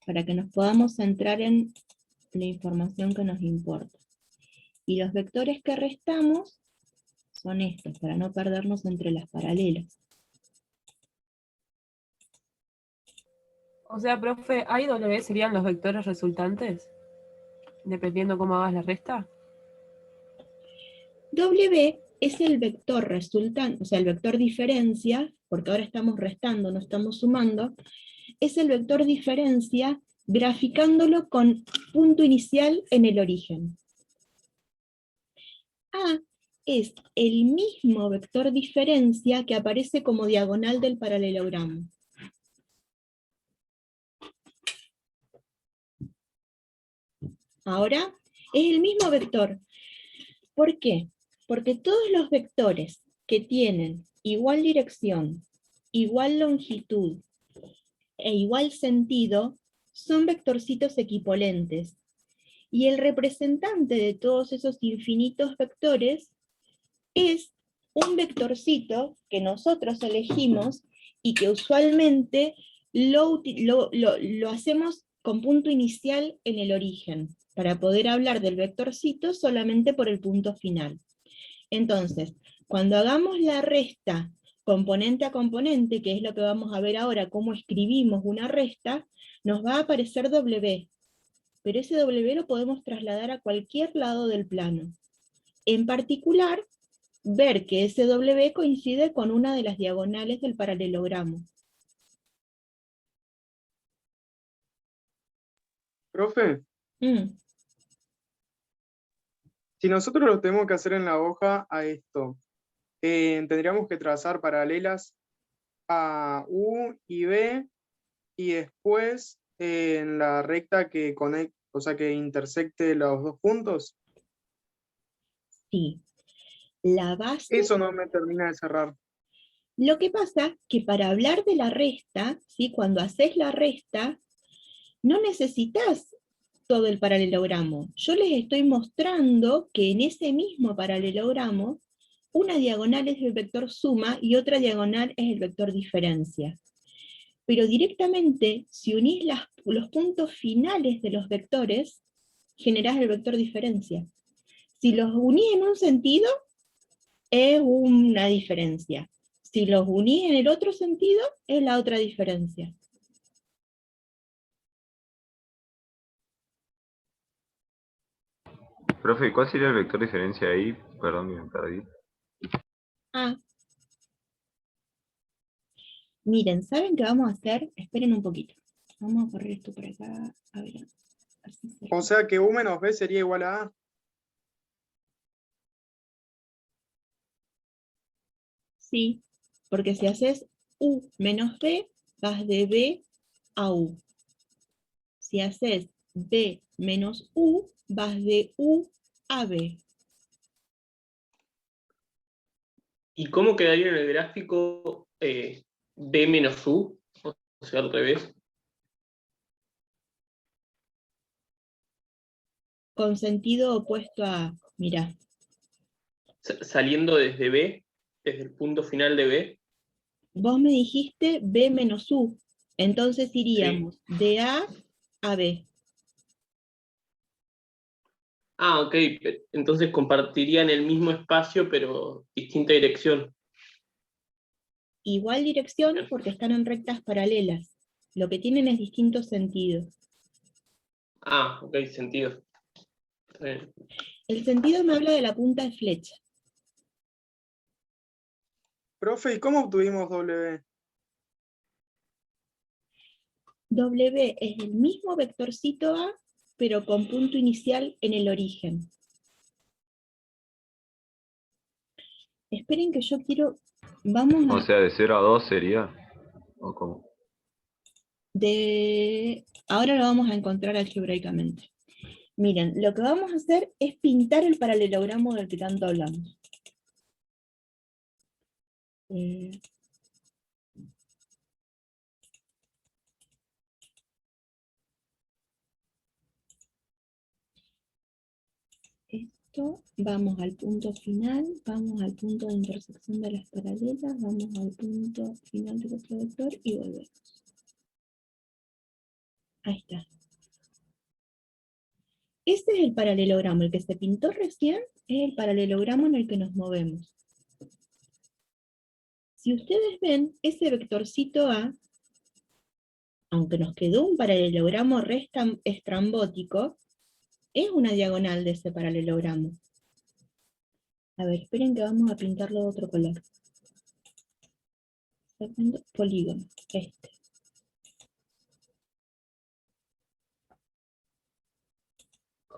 Para que nos podamos centrar en la información que nos importa. Y los vectores que restamos son estos, para no perdernos entre las paralelas. O sea, profe, ¿A y W serían los vectores resultantes? Dependiendo cómo hagas la resta. W es el vector resultante, o sea, el vector diferencia, porque ahora estamos restando, no estamos sumando, es el vector diferencia graficándolo con punto inicial en el origen. A es el mismo vector diferencia que aparece como diagonal del paralelogramo. Ahora, es el mismo vector. ¿Por qué? Porque todos los vectores que tienen igual dirección, igual longitud e igual sentido son vectorcitos equipolentes. Y el representante de todos esos infinitos vectores es un vectorcito que nosotros elegimos y que usualmente lo hacemos con punto inicial en el origen, para poder hablar del vectorcito solamente por el punto final. Entonces, cuando hagamos la resta componente a componente, que es lo que vamos a ver ahora, cómo escribimos una resta, nos va a aparecer W, pero ese W lo podemos trasladar a cualquier lado del plano. En particular, ver que ese W coincide con una de las diagonales del paralelogramo. Profe, si nosotros lo tenemos que hacer en la hoja a esto, tendríamos que trazar paralelas a U y B, y después en la recta que conecte, o sea, que intersecte los dos puntos. Sí. La base... Eso no me termina de cerrar. Lo que pasa que para hablar de la resta, ¿sí? Cuando haces la resta, no necesitas todo el paralelogramo. Yo les estoy mostrando que en ese mismo paralelogramo, una diagonal es el vector suma y otra diagonal es el vector diferencia. Pero directamente, si unís los puntos finales de los vectores, generás el vector diferencia. Si los unís en un sentido, es una diferencia. Si los unís en el otro sentido, es la otra diferencia. Profe, ¿cuál sería el vector diferencia ahí? Perdón, me perdí. Ah. Miren, ¿saben qué vamos a hacer? Esperen un poquito. Vamos a correr esto por acá. A ver, así se... O sea que U menos B sería igual a A. Sí, porque si haces U menos B, vas de B a U. Si haces B menos U, vas de U a B. ¿Y cómo quedaría en el gráfico B menos U? O sea, al revés. Con sentido opuesto a, mirá. Saliendo desde B, desde el punto final de B. Vos me dijiste B menos U, entonces iríamos Sí. de A a B. Ah, ok. Entonces compartirían el mismo espacio, pero distinta dirección. Igual dirección porque están en rectas paralelas. Lo que tienen es distintos sentidos. Ah, ok, sentido. El sentido me habla de la punta de flecha. Profe, ¿y cómo obtuvimos W? W es el mismo vectorcito A, pero con punto inicial en el origen. Esperen que yo quiero... Vamos a... O sea, de 0 a 2 sería. ¿O cómo? Ahora lo vamos a encontrar algebraicamente. Miren, lo que vamos a hacer es pintar el paralelogramo del que tanto hablamos. Esto, vamos al punto final, vamos al punto de intersección de las paralelas, vamos al punto final del otro vector y volvemos. Ahí está. Ese es el paralelogramo, el que se pintó recién es el paralelogramo en el que nos movemos. Si ustedes ven, ese vectorcito A, aunque nos quedó un paralelogramo estrambótico, es una diagonal de ese paralelogramo. A ver, esperen que vamos a pintarlo de otro color. Polígono, este.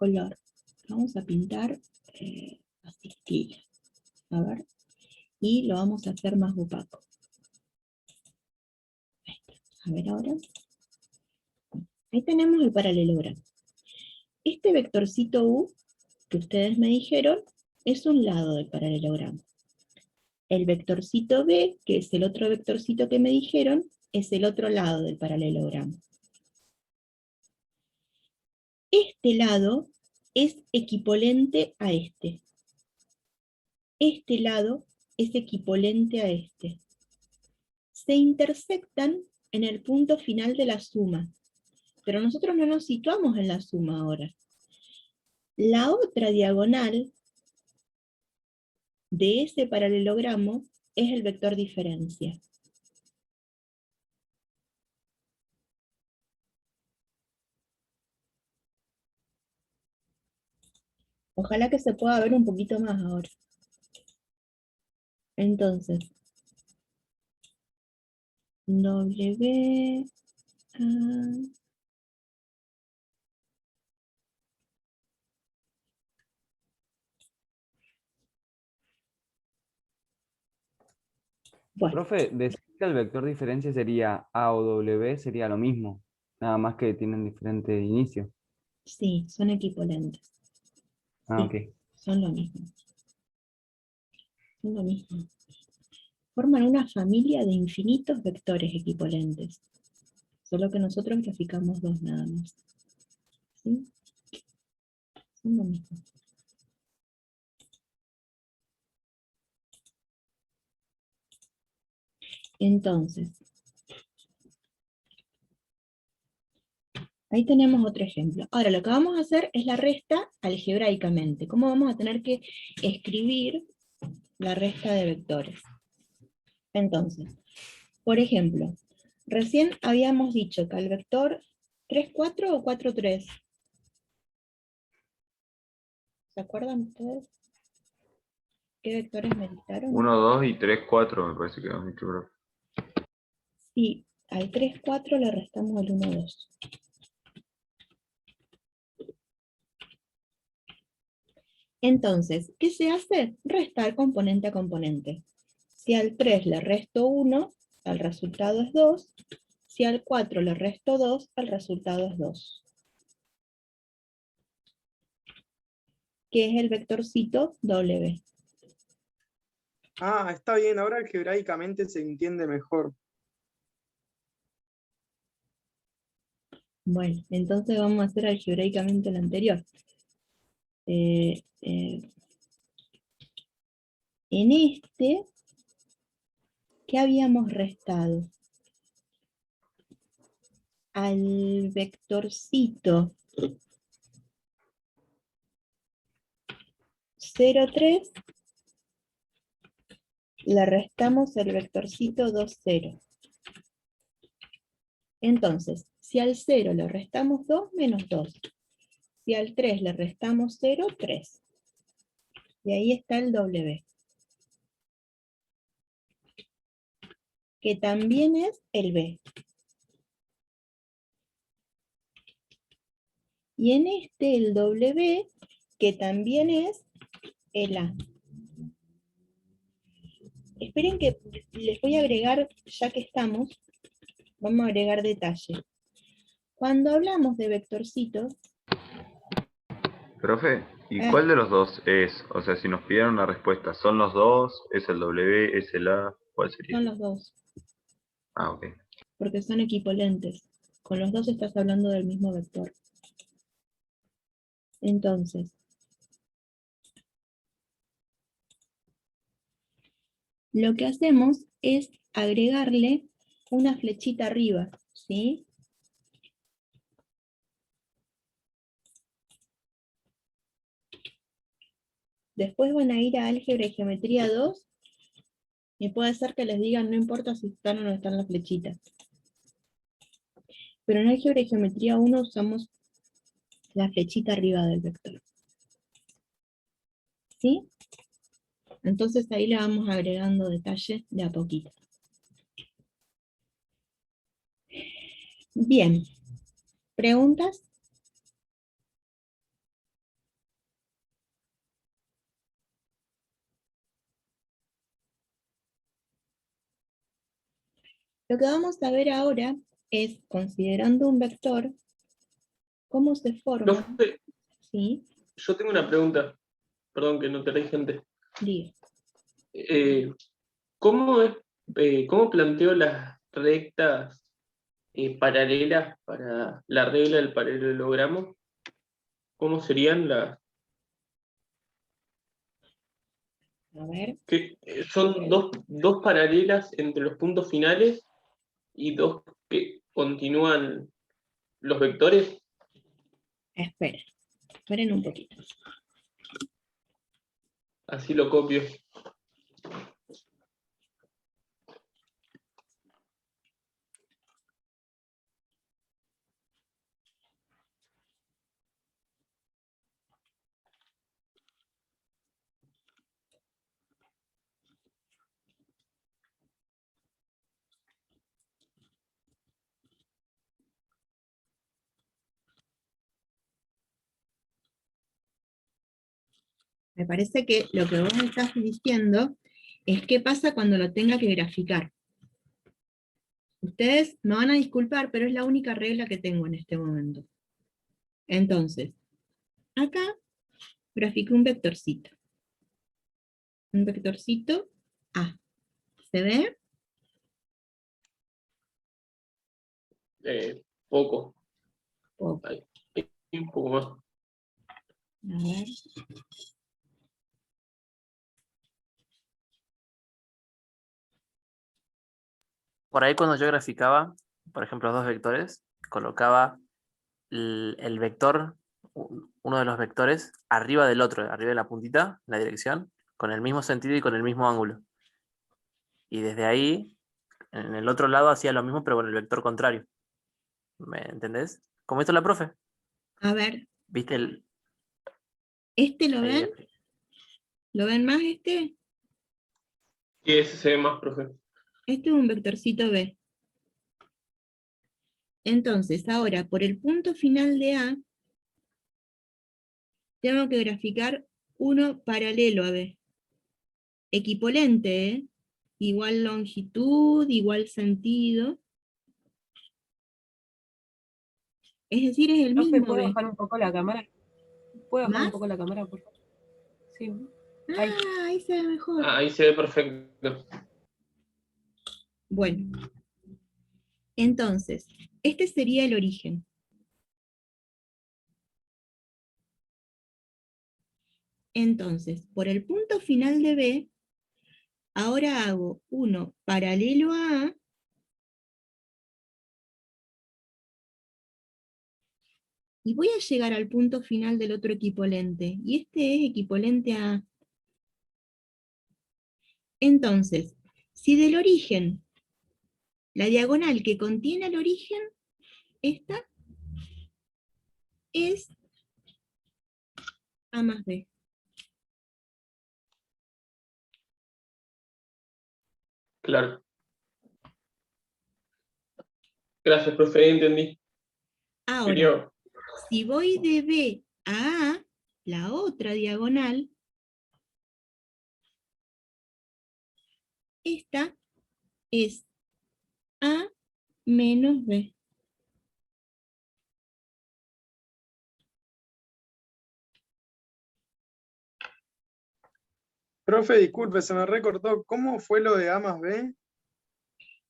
Color. Vamos a pintar así, a ver. Y lo vamos a hacer más opaco. A ver ahora. Ahí tenemos el paralelogramo. Este vectorcito U, que ustedes me dijeron, es un lado del paralelogramo. El vectorcito B, que es el otro vectorcito que me dijeron, es el otro lado del paralelogramo. Este lado es equipolente a este. Este lado es equipolente a este. Se intersectan en el punto final de la suma, pero nosotros no nos situamos en la suma ahora. La otra diagonal de ese paralelogramo es el vector diferencia. Ojalá que se pueda ver un poquito más ahora. Entonces, W, A, bueno, Profe, decir que el vector diferencia sería A o W sería lo mismo, nada más que tienen diferente inicio. sí, son equipolentes. Ah, Sí, ok. son lo mismo. Son lo mismo. Forman una familia de infinitos vectores equipolentes. Solo que nosotros graficamos dos nada más. ¿Sí? Son lo mismo. Entonces, ahí tenemos otro ejemplo. Ahora lo que vamos a hacer es la resta algebraicamente. ¿Cómo vamos a tener que escribir la resta de vectores? Entonces, por ejemplo, recién habíamos dicho que al vector 3, 4 o 4, 3. ¿Se acuerdan ustedes? ¿Qué vectores me dictaron? 1, 2 y 3, 4 me parece que hemos dicho, bro. Sí, al 3, 4 le restamos el 1, 2. Entonces, ¿qué se hace? Restar componente a componente. Si al 3 le resto 1, el resultado es 2. Si al 4 le resto 2, el resultado es 2. Que es el vectorcito W. Ah, está bien, ahora algebraicamente se entiende mejor. Bueno, entonces vamos a hacer algebraicamente lo anterior. En este, ¿qué habíamos restado? Al vectorcito 0, 3, le restamos el vectorcito 2, 0. Entonces, si al 0 le restamos 2, menos 2. Si al 3 le restamos 0, 3. Y ahí está el W. Que también es el B. Y en este el W, que también es el A. Esperen que les voy a agregar, ya que estamos, vamos a agregar detalle. Cuando hablamos de vectorcitos... Profe, ¿y cuál de los dos es? O sea, si nos pidieran una respuesta, ¿son los dos? ¿Es el W? ¿Es el A? ¿Cuál sería? Son los dos, Ah, ok. porque son equipolentes. Con los dos estás hablando del mismo vector. Entonces, lo que hacemos es agregarle una flechita arriba, ¿sí? Después van a ir a álgebra y geometría 2, y puede ser que les digan, no importa si están o no están las flechitas. Pero en álgebra y geometría 1 usamos la flechita arriba del vector. ¿Sí? Entonces ahí le vamos agregando detalles de a poquito. Bien. ¿Preguntas? Lo que vamos a ver ahora es, considerando un vector, cómo se forma. Profe, ¿Sí? yo tengo una pregunta. Perdón que no te leí, gente. Diga. ¿Cómo planteo las rectas paralelas para la regla del paralelogramo? ¿Cómo serían las? A ver. Que son dos paralelas entre los puntos finales y dos que continúan los vectores. Esperen un poquito. Así lo copio. Me parece que lo que vos estás diciendo es qué pasa cuando lo tenga que graficar. Ustedes me van a disculpar, pero es la única regla que tengo en este momento. Entonces, acá grafiqué un vectorcito. Un vectorcito A. ¿Se ve? Poco. Poco. Ahí, un poco más. A ver. Por ahí cuando yo graficaba, por ejemplo, dos vectores, colocaba el vector, uno de los vectores, arriba del otro, arriba de la puntita, la dirección, con el mismo sentido y con el mismo ángulo. Y desde ahí, en el otro lado hacía lo mismo, pero con el vector contrario. ¿Me entendés? ¿Cómo hizo la profe? A ver. ¿Viste el...? ¿Este lo ahí, ven? ¿Lo ven más este? Sí, ese se ve más, profe. Este es un vectorcito B. Entonces, ahora, por el punto final de A, tengo que graficar uno paralelo a B. Equipolente, ¿eh? Igual longitud, igual sentido. Es decir, es el Profe, mismo ¿puede B. bajar un poco la cámara? ¿Puede bajar un ¿Más? poco la cámara, por favor? Sí. Ahí se ve mejor. Ahí se ve perfecto. Bueno. Entonces, este sería el origen. Entonces, por el punto final de B, ahora hago uno paralelo a A, y voy a llegar al punto final del otro equipolente, y este es equipolente a A. Entonces, si del origen, la diagonal que contiene el origen, esta es A más B. Claro. Gracias, profe, entendí. Ahora, Quería- si voy de B a A, la otra diagonal, esta es A menos B. Profe, disculpe, se me recortó. ¿Cómo fue lo de A más B?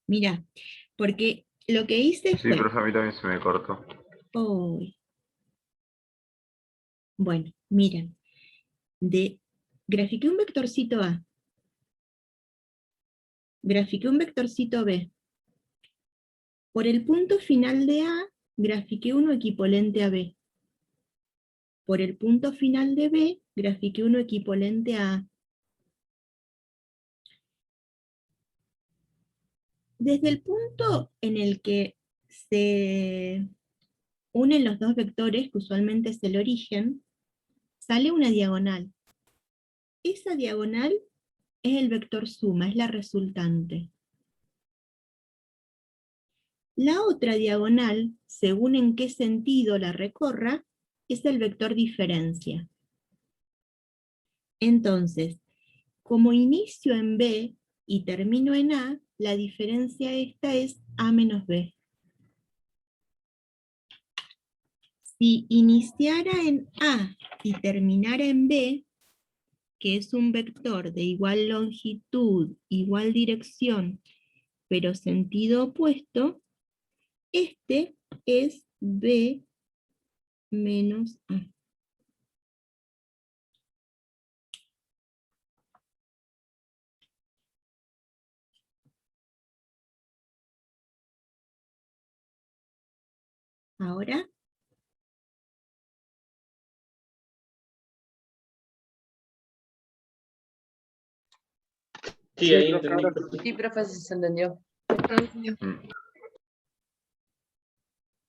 Mira, porque lo que hice Sí, fue... profe, a mí también se me cortó. Uy. Bueno, miren. Grafiqué un vectorcito A. Grafiqué un vectorcito B. Por el punto final de A, grafiqué uno equipolente a B. por el punto final de B, grafiqué uno equivalente a A. Desde el punto en el que se unen los dos vectores, que usualmente es el origen, sale una diagonal. Esa diagonal es el vector suma, es la resultante. La otra diagonal, según en qué sentido la recorra, es el vector diferencia. Entonces, como inicio en B y termino en A, la diferencia esta es A menos B. Si iniciara en A y terminara en B, que es un vector de igual longitud, igual dirección, pero sentido opuesto, este es B menos A. Ahora, Sí, ahí profe, entendí. ahora sí. Sí, profe, sí se entendió.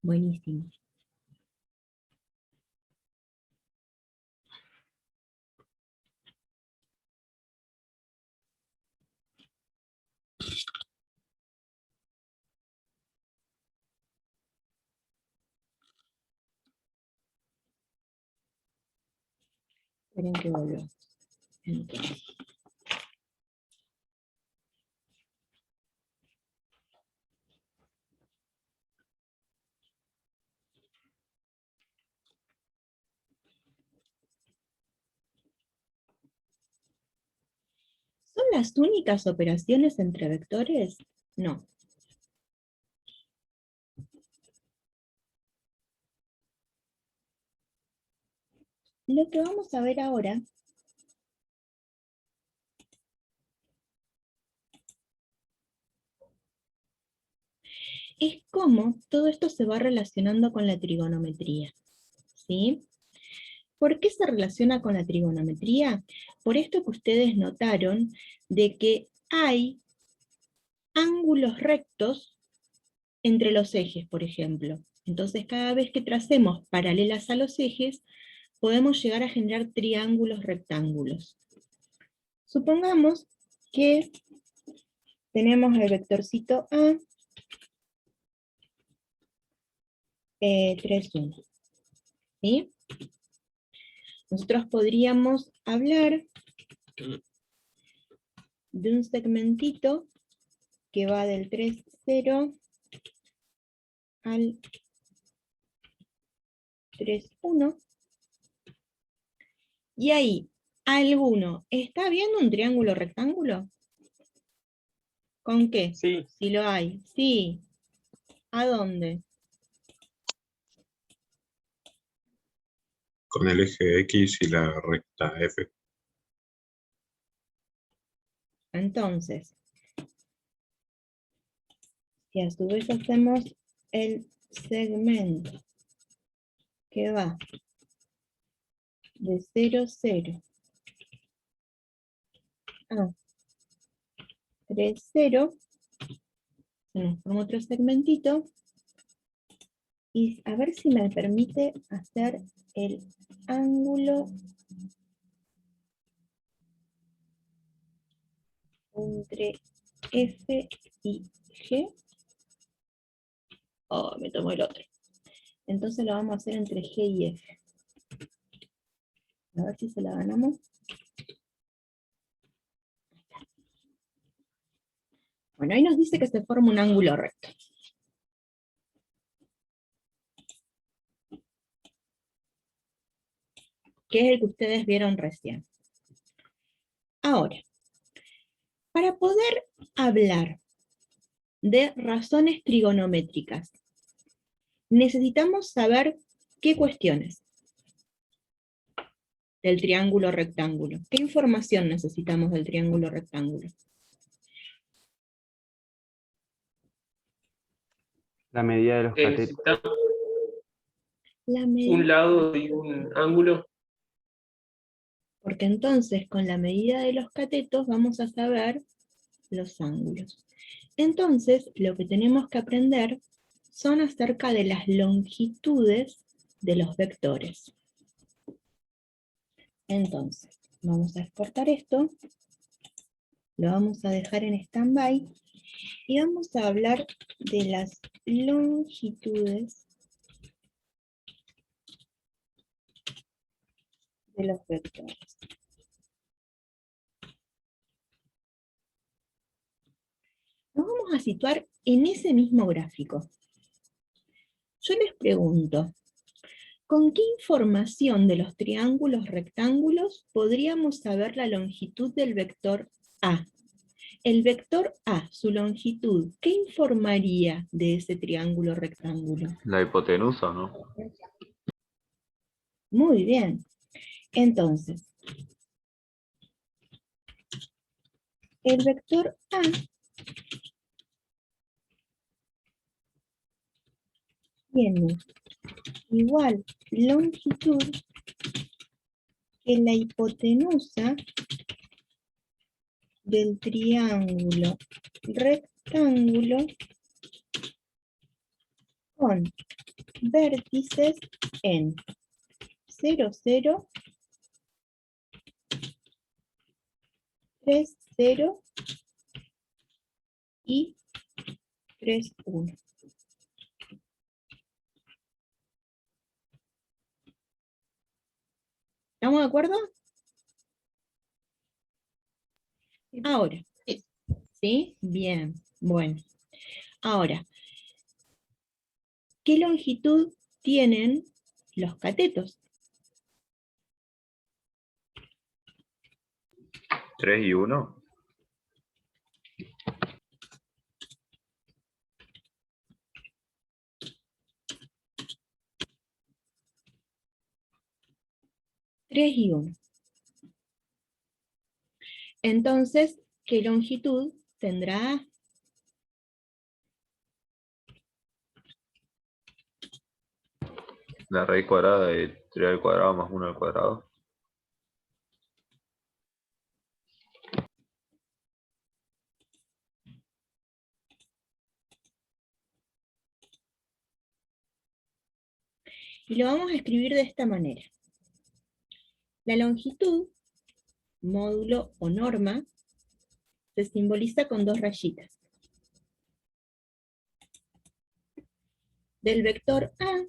buenísimo. Esperen que vuelva. Entonces, ¿son las únicas operaciones entre vectores? No. Lo que vamos a ver ahora es cómo todo esto se va relacionando con la trigonometría. ¿Sí? ¿Por qué se relaciona con la trigonometría? Por esto que ustedes notaron de que hay ángulos rectos entre los ejes, por ejemplo. Entonces, cada vez que tracemos paralelas a los ejes, podemos llegar a generar triángulos rectángulos. Supongamos que tenemos el vectorcito A, 3, 1. ¿Sí? Nosotros podríamos hablar de un segmentito que va del 3, 0 al 3, 1. Y ahí, ¿alguno está viendo un triángulo rectángulo? ¿Con qué? Sí. Si lo hay. Sí. ¿A dónde? Con el eje X y la recta F. Entonces, si a su vez hacemos el segmento que va de 0, 0 a 3, 0, se nos forma otro segmentito, y a ver si me permite hacer el ángulo entre F y G. Oh, me tomó el otro. Entonces lo vamos a hacer entre G y F. A ver si se la ganamos. Bueno, ahí nos dice que se forma un ángulo recto. Que es el que ustedes vieron recién. Ahora, para poder hablar de razones trigonométricas, necesitamos saber qué cuestiones del triángulo rectángulo. ¿Qué información necesitamos del triángulo rectángulo? La medida de los catetos. La medida, un lado y un ángulo. porque entonces con la medida de los catetos vamos a saber los ángulos. Entonces, lo que tenemos que aprender son acerca de las longitudes de los vectores. Entonces, vamos a exportar esto, lo vamos a dejar en stand-by, y vamos a hablar de las longitudes de los vectores. Nos vamos a situar en ese mismo gráfico. Yo les pregunto, ¿con qué información de los triángulos rectángulos podríamos saber la longitud del vector A? El vector A, su longitud, ¿qué informaría de ese triángulo rectángulo? La hipotenusa, ¿no? Muy bien. Entonces, el vector A tiene igual longitud que la hipotenusa del triángulo rectángulo con vértices en 0, 0, 3, 0 y 3, 1. ¿Estamos de acuerdo? Ahora, ¿sí? Bien, bueno. Ahora, ¿qué longitud tienen los catetos? 3 y 1. Tres y 1. Entonces, ¿qué longitud tendrá A? La raíz cuadrada de 3 al cuadrado más 1 al cuadrado. Y lo vamos a escribir de esta manera. La longitud, módulo o norma, se simboliza con dos rayitas. Del vector A,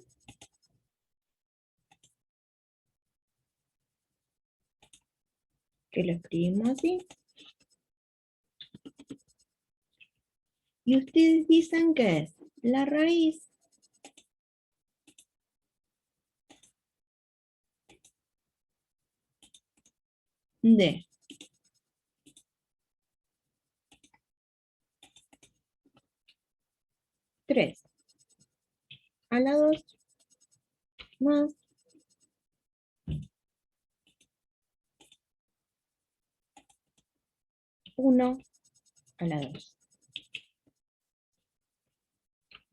que lo escribimos así, y ustedes dicen que es la raíz de 3 a la 2 más 1 a la 2.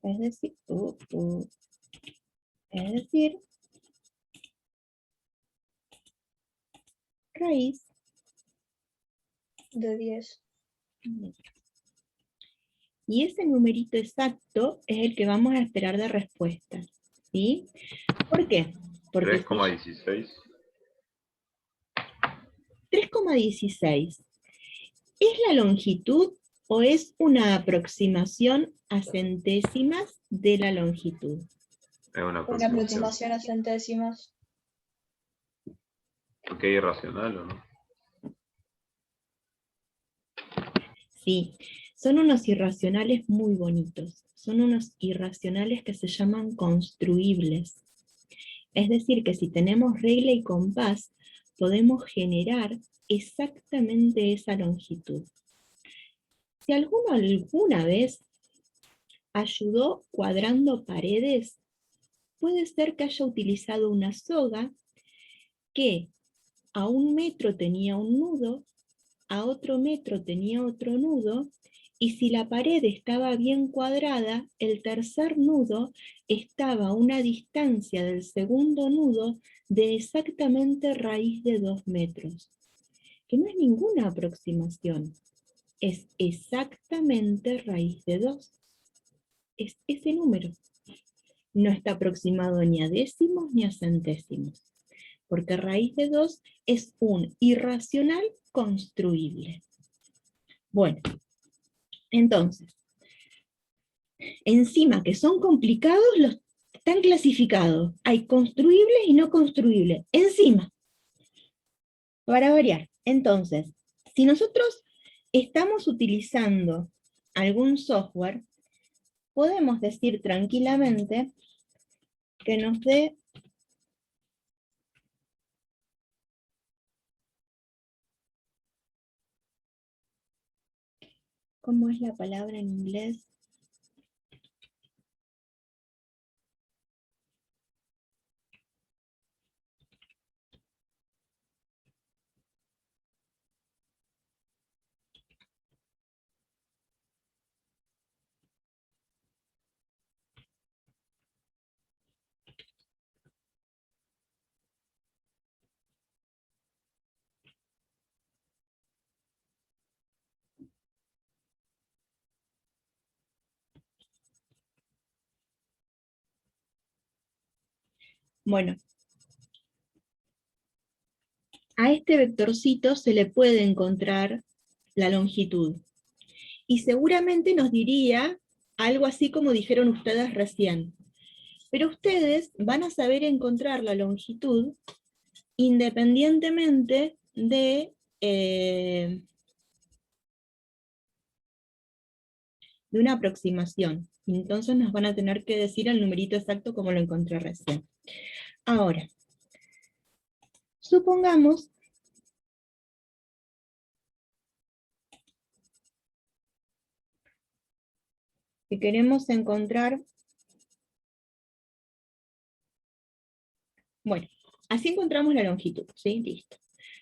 Es decir, raíz De 10. Y ese numerito exacto es el que vamos a esperar de respuesta. ¿Sí? ¿Por qué? Porque 3,16. 3,16 ¿es la longitud o es una aproximación a centésimas de la longitud? Es una Una aproximación. aproximación a centésimas. Porque es irracional, ¿o no? Sí, son unos irracionales muy bonitos. Son unos irracionales que se llaman construibles. Es decir, que si tenemos regla y compás, podemos generar exactamente esa longitud. Si alguno alguna vez ayudó cuadrando paredes, puede ser que haya utilizado una soga que a 1 metro tenía un nudo, a otro metro tenía otro nudo, y si la pared estaba bien cuadrada, el tercer nudo estaba a una distancia del segundo nudo de exactamente raíz de 2 metros. Que no es ninguna aproximación, es exactamente raíz de 2. Es ese número. No está aproximado ni a décimos ni a centésimos, porque raíz de 2 es un irracional construible. Bueno, entonces, encima que son complicados, los están clasificados. Hay construibles y no construibles. Encima, para variar. Entonces, si nosotros estamos utilizando algún software, podemos decir tranquilamente que nos dé ¿cómo es la palabra en inglés? Bueno, a este vectorcito se le puede encontrar la longitud. Y seguramente nos diría algo así como dijeron ustedes recién. Pero ustedes van a saber encontrar la longitud independientemente de una aproximación. Entonces nos van a tener que decir el numerito exacto como lo encontré recién. Ahora, supongamos que queremos encontrar, bueno, así encontramos la longitud, ¿sí? Listo.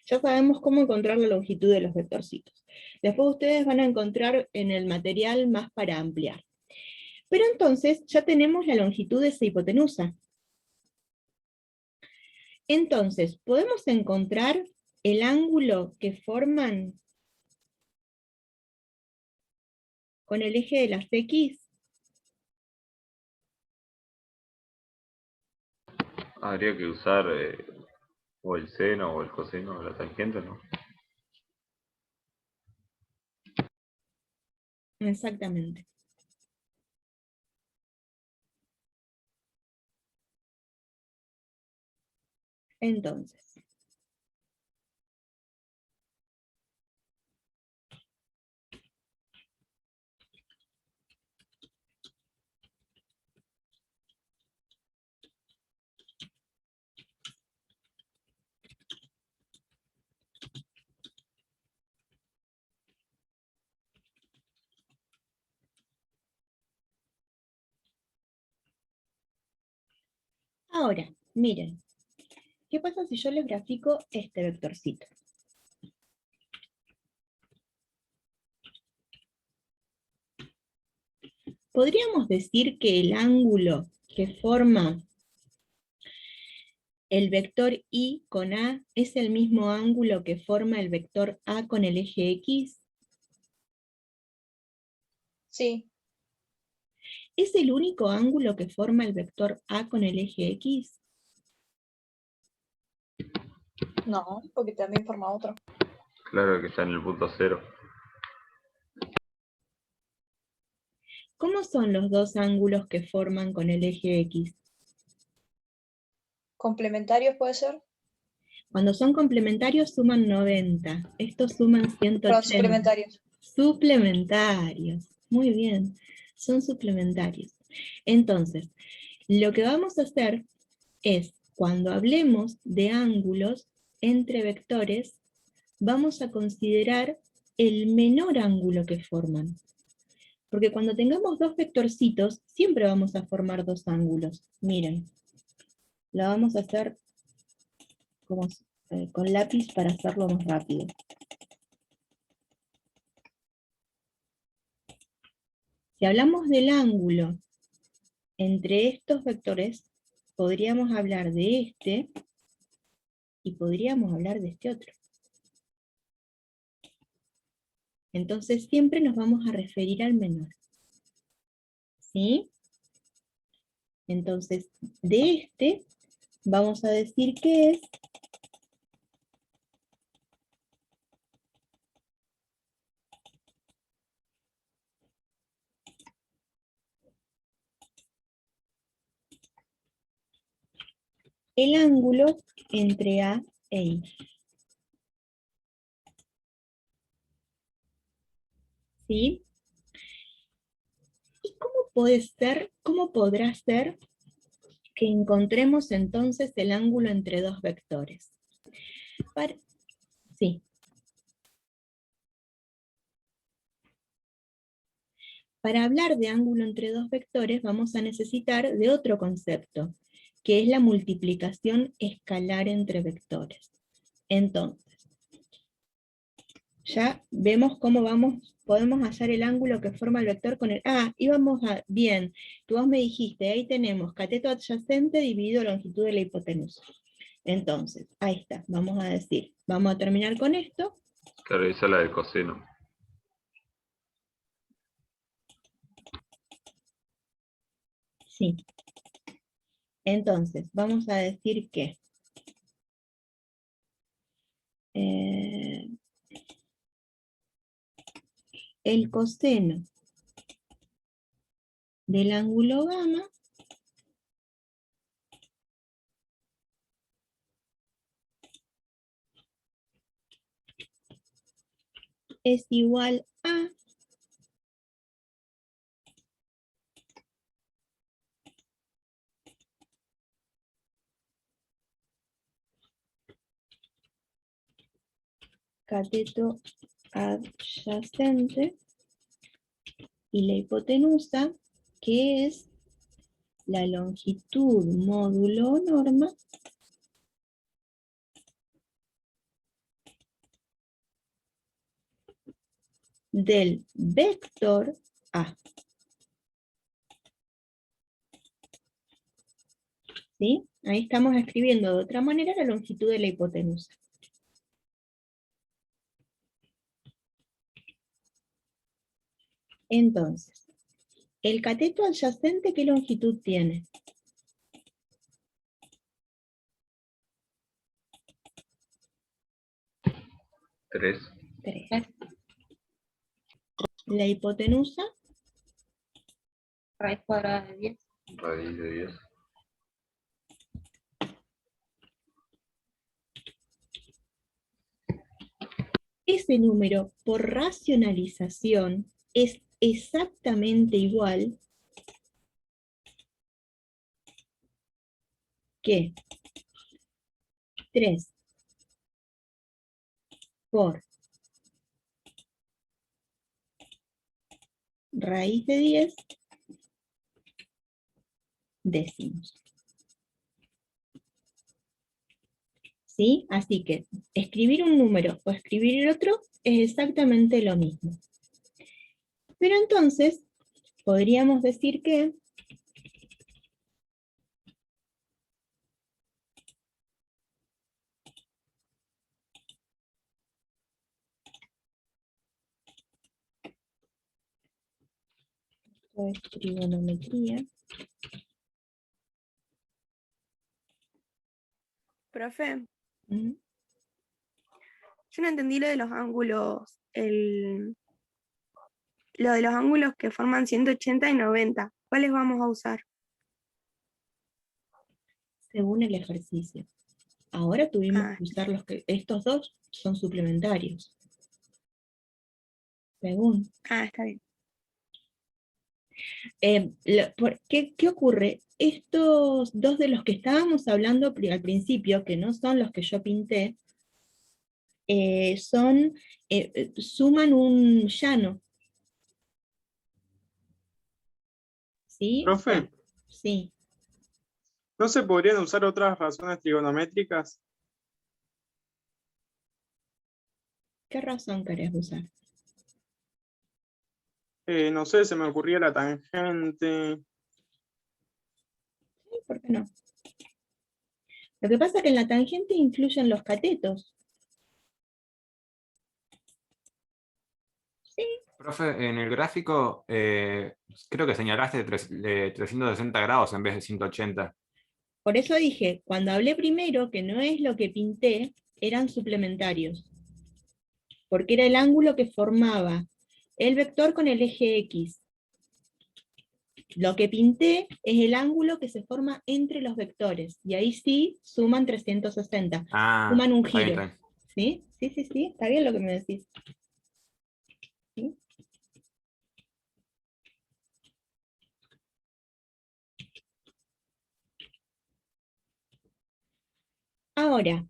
Ya sabemos cómo encontrar la longitud de los vectorcitos. Después ustedes van a encontrar en el material más para ampliar. Pero entonces ya tenemos la longitud de esa hipotenusa. Entonces, ¿podemos encontrar el ángulo que forman con el eje de las X? Habría que usar o el seno o el coseno o la tangente, ¿no? Exactamente. Entonces, ahora, miren, ¿qué pasa si yo les grafico este vectorcito? ¿Podríamos decir que el ángulo que forma el vector Y con A es el mismo ángulo que forma el vector A con el eje X? Sí, ¿Es el único ángulo que forma el vector A con el eje X? no, porque también forma otro. Claro que está en el punto cero. ¿Cómo son los dos ángulos que forman con el eje X? ¿Complementarios puede ser? Cuando son complementarios suman 90, estos suman 180. Perdón, suplementarios. Suplementarios, muy bien, son suplementarios. Entonces, lo que vamos a hacer es, cuando hablemos de ángulos entre vectores, vamos a considerar el menor ángulo que forman. Porque cuando tengamos dos vectorcitos, siempre vamos a formar dos ángulos. Miren, lo vamos a hacer como, con lápiz para hacerlo más rápido. Si hablamos del ángulo entre estos vectores, podríamos hablar de este y podríamos hablar de este otro. Entonces siempre nos vamos a referir al menor. ¿Sí? Entonces, de este vamos a decir que es el ángulo entre A e I. ¿Sí? ¿Y cómo podrá ser que encontremos entonces el ángulo entre dos vectores? Sí. Para hablar de ángulo entre dos vectores vamos a necesitar de otro concepto, que es la multiplicación escalar entre vectores. Entonces, ya vemos cómo podemos hallar el ángulo que forma el vector con el... bien, vos me dijiste, ahí tenemos cateto adyacente dividido longitud de la hipotenusa. Entonces, ahí está, vamos a terminar con esto. Claro, esa es la del coseno. Sí. Entonces, vamos a decir que el coseno del ángulo gamma es igual a cateto adyacente y la hipotenusa, que es la longitud módulo norma del vector A. ¿Sí? Ahí estamos escribiendo de otra manera la longitud de la hipotenusa. Entonces, el cateto adyacente, ¿qué longitud tiene? Tres. 3. La hipotenusa, Raíz cuadrada de 10. Raíz de 10. ese número por racionalización es exactamente igual que 3 por raíz de 10 décimos. ¿Sí? Así que escribir un número o escribir el otro es exactamente lo mismo. Pero entonces podríamos decir que esto es trigonometría. Profe, ¿Mm? yo no entendí lo de los ángulos, lo de los ángulos que forman 180 y 90. ¿Cuáles vamos a usar? Según el ejercicio. Ahora tuvimos que usar estos dos son suplementarios. Según. Está bien. ¿Qué ocurre? Estos dos de los que estábamos hablando al principio, que no son los que yo pinté, suman un llano. ¿Sí? Profe, Sí. ¿no se podrían usar otras razones trigonométricas? ¿Qué razón querés usar? No sé, se me ocurría la tangente. ¿Por qué no? Lo que pasa es que en la tangente influyen los catetos. Sí. Profe, en el gráfico creo que señalaste de 360 grados en vez de 180. Por eso dije, cuando hablé primero que no es lo que pinté, eran suplementarios. Porque era el ángulo que formaba el vector con el eje X. Lo que pinté es el ángulo que se forma entre los vectores. Y ahí sí suman 360. Suman un Está bien, giro. está bien. ¿Sí? Sí. Está bien lo que me decís. ¿Sí? Ahora,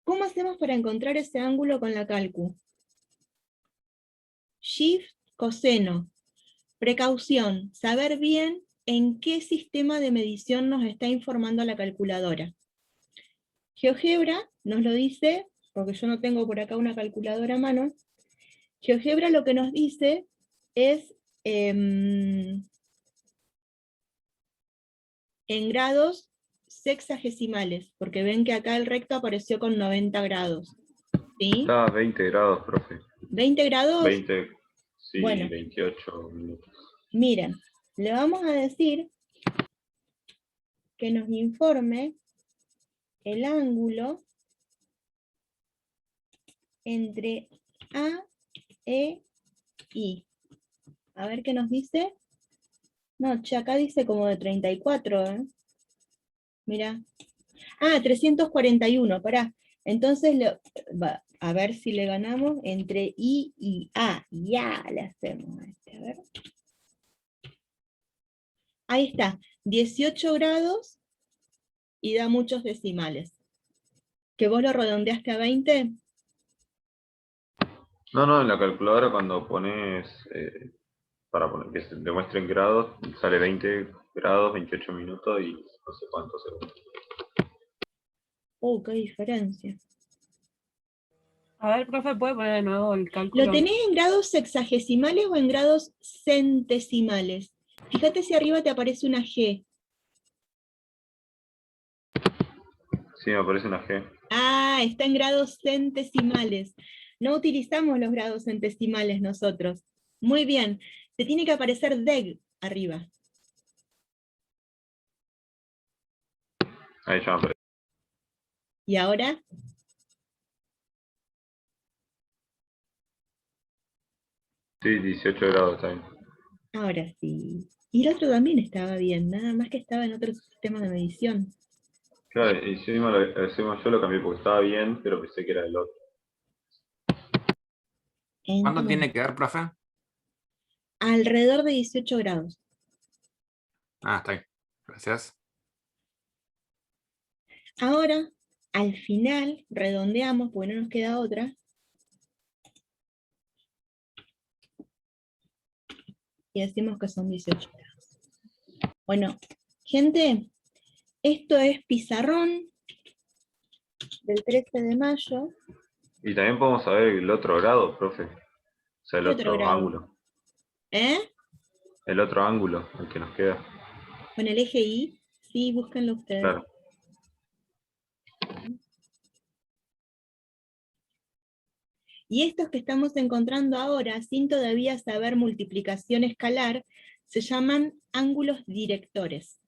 ¿cómo hacemos para encontrar ese ángulo con la calcu? Shift, coseno. Precaución, saber bien en qué sistema de medición nos está informando la calculadora. GeoGebra nos lo dice, porque yo no tengo por acá una calculadora a mano. GeoGebra lo que nos dice es en grados sexagesimales, porque ven que acá el recto apareció con 90 grados. ¿Sí? Está a 20 grados, profe. ¿20 grados? 20, sí, Bueno. 28 minutos. Miren, le vamos a decir que nos informe el ángulo entre A, E, I. A ver qué nos dice. No, che, acá dice como de 34, ¿eh? Mira. Ah, 341, pará. Entonces, a ver si le ganamos entre I y A. Ya le hacemos a este, a ver. Ahí está, 18 grados y da muchos decimales. ¿Que vos lo redondeaste a 20? No, en la calculadora cuando pones, para poner que se demuestre en grados, sale 20 grados, 28 minutos y no sé cuántos segundos. Qué diferencia. A ver, profe, ¿puede poner de nuevo el cálculo? ¿Lo tenés en grados sexagesimales o en grados centesimales? Fíjate si arriba te aparece una G. Sí, me aparece una G. Ah, está en grados centesimales. No utilizamos los grados centesimales nosotros. Muy bien. Te tiene que aparecer DEG arriba. Ahí ya me aparece. ¿Y ahora? Sí, 18 grados también. Ahora sí. Y el otro también estaba bien, nada más que estaba en otro sistema de medición. Claro, y encima yo lo cambié porque estaba bien, pero pensé que era el otro. ¿Cuánto tiene que dar, profe? Alrededor de 18 grados. Ah, está bien. Gracias. Ahora, al final, redondeamos, porque no nos queda otra. Y decimos que son 18 grados. Bueno, gente, esto es pizarrón del 13 de mayo. Y también podemos saber el otro grado, profe. O sea, el ¿Qué otro otro grado? ángulo. ¿Eh? El otro ángulo, el que nos queda. Con el eje Y, sí, búsquenlo ustedes. Claro. Y estos que estamos encontrando ahora, sin todavía saber multiplicación escalar, se llaman ángulos directores.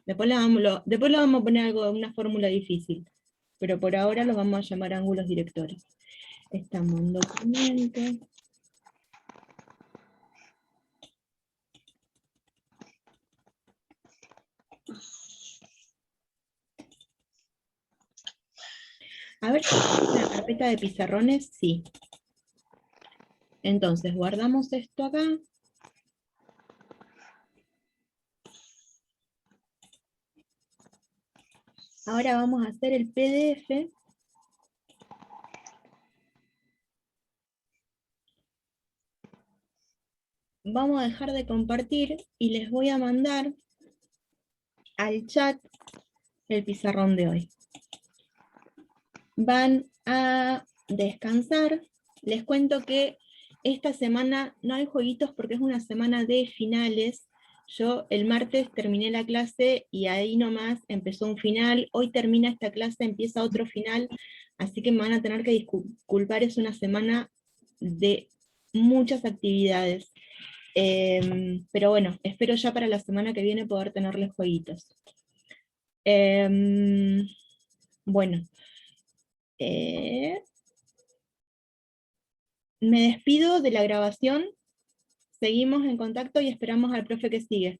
Después le vamos a poner una fórmula difícil, pero por ahora los vamos a llamar ángulos directores. Estamos en documento. A ver si tengo una carpeta de pizarrones, sí. Entonces, guardamos esto acá. Ahora vamos a hacer el PDF. Vamos a dejar de compartir y les voy a mandar al chat el pizarrón de hoy. van a descansar. Les cuento que esta semana no hay jueguitos porque es una semana de finales. Yo el martes terminé la clase y ahí nomás empezó un final. Hoy termina esta clase, empieza otro final, así que me van a tener que disculpar, es una semana de muchas actividades. Pero bueno, espero ya para la semana que viene poder tenerles jueguitos. Bueno. Me despido de la grabación. Seguimos en contacto y esperamos al profe que sigue.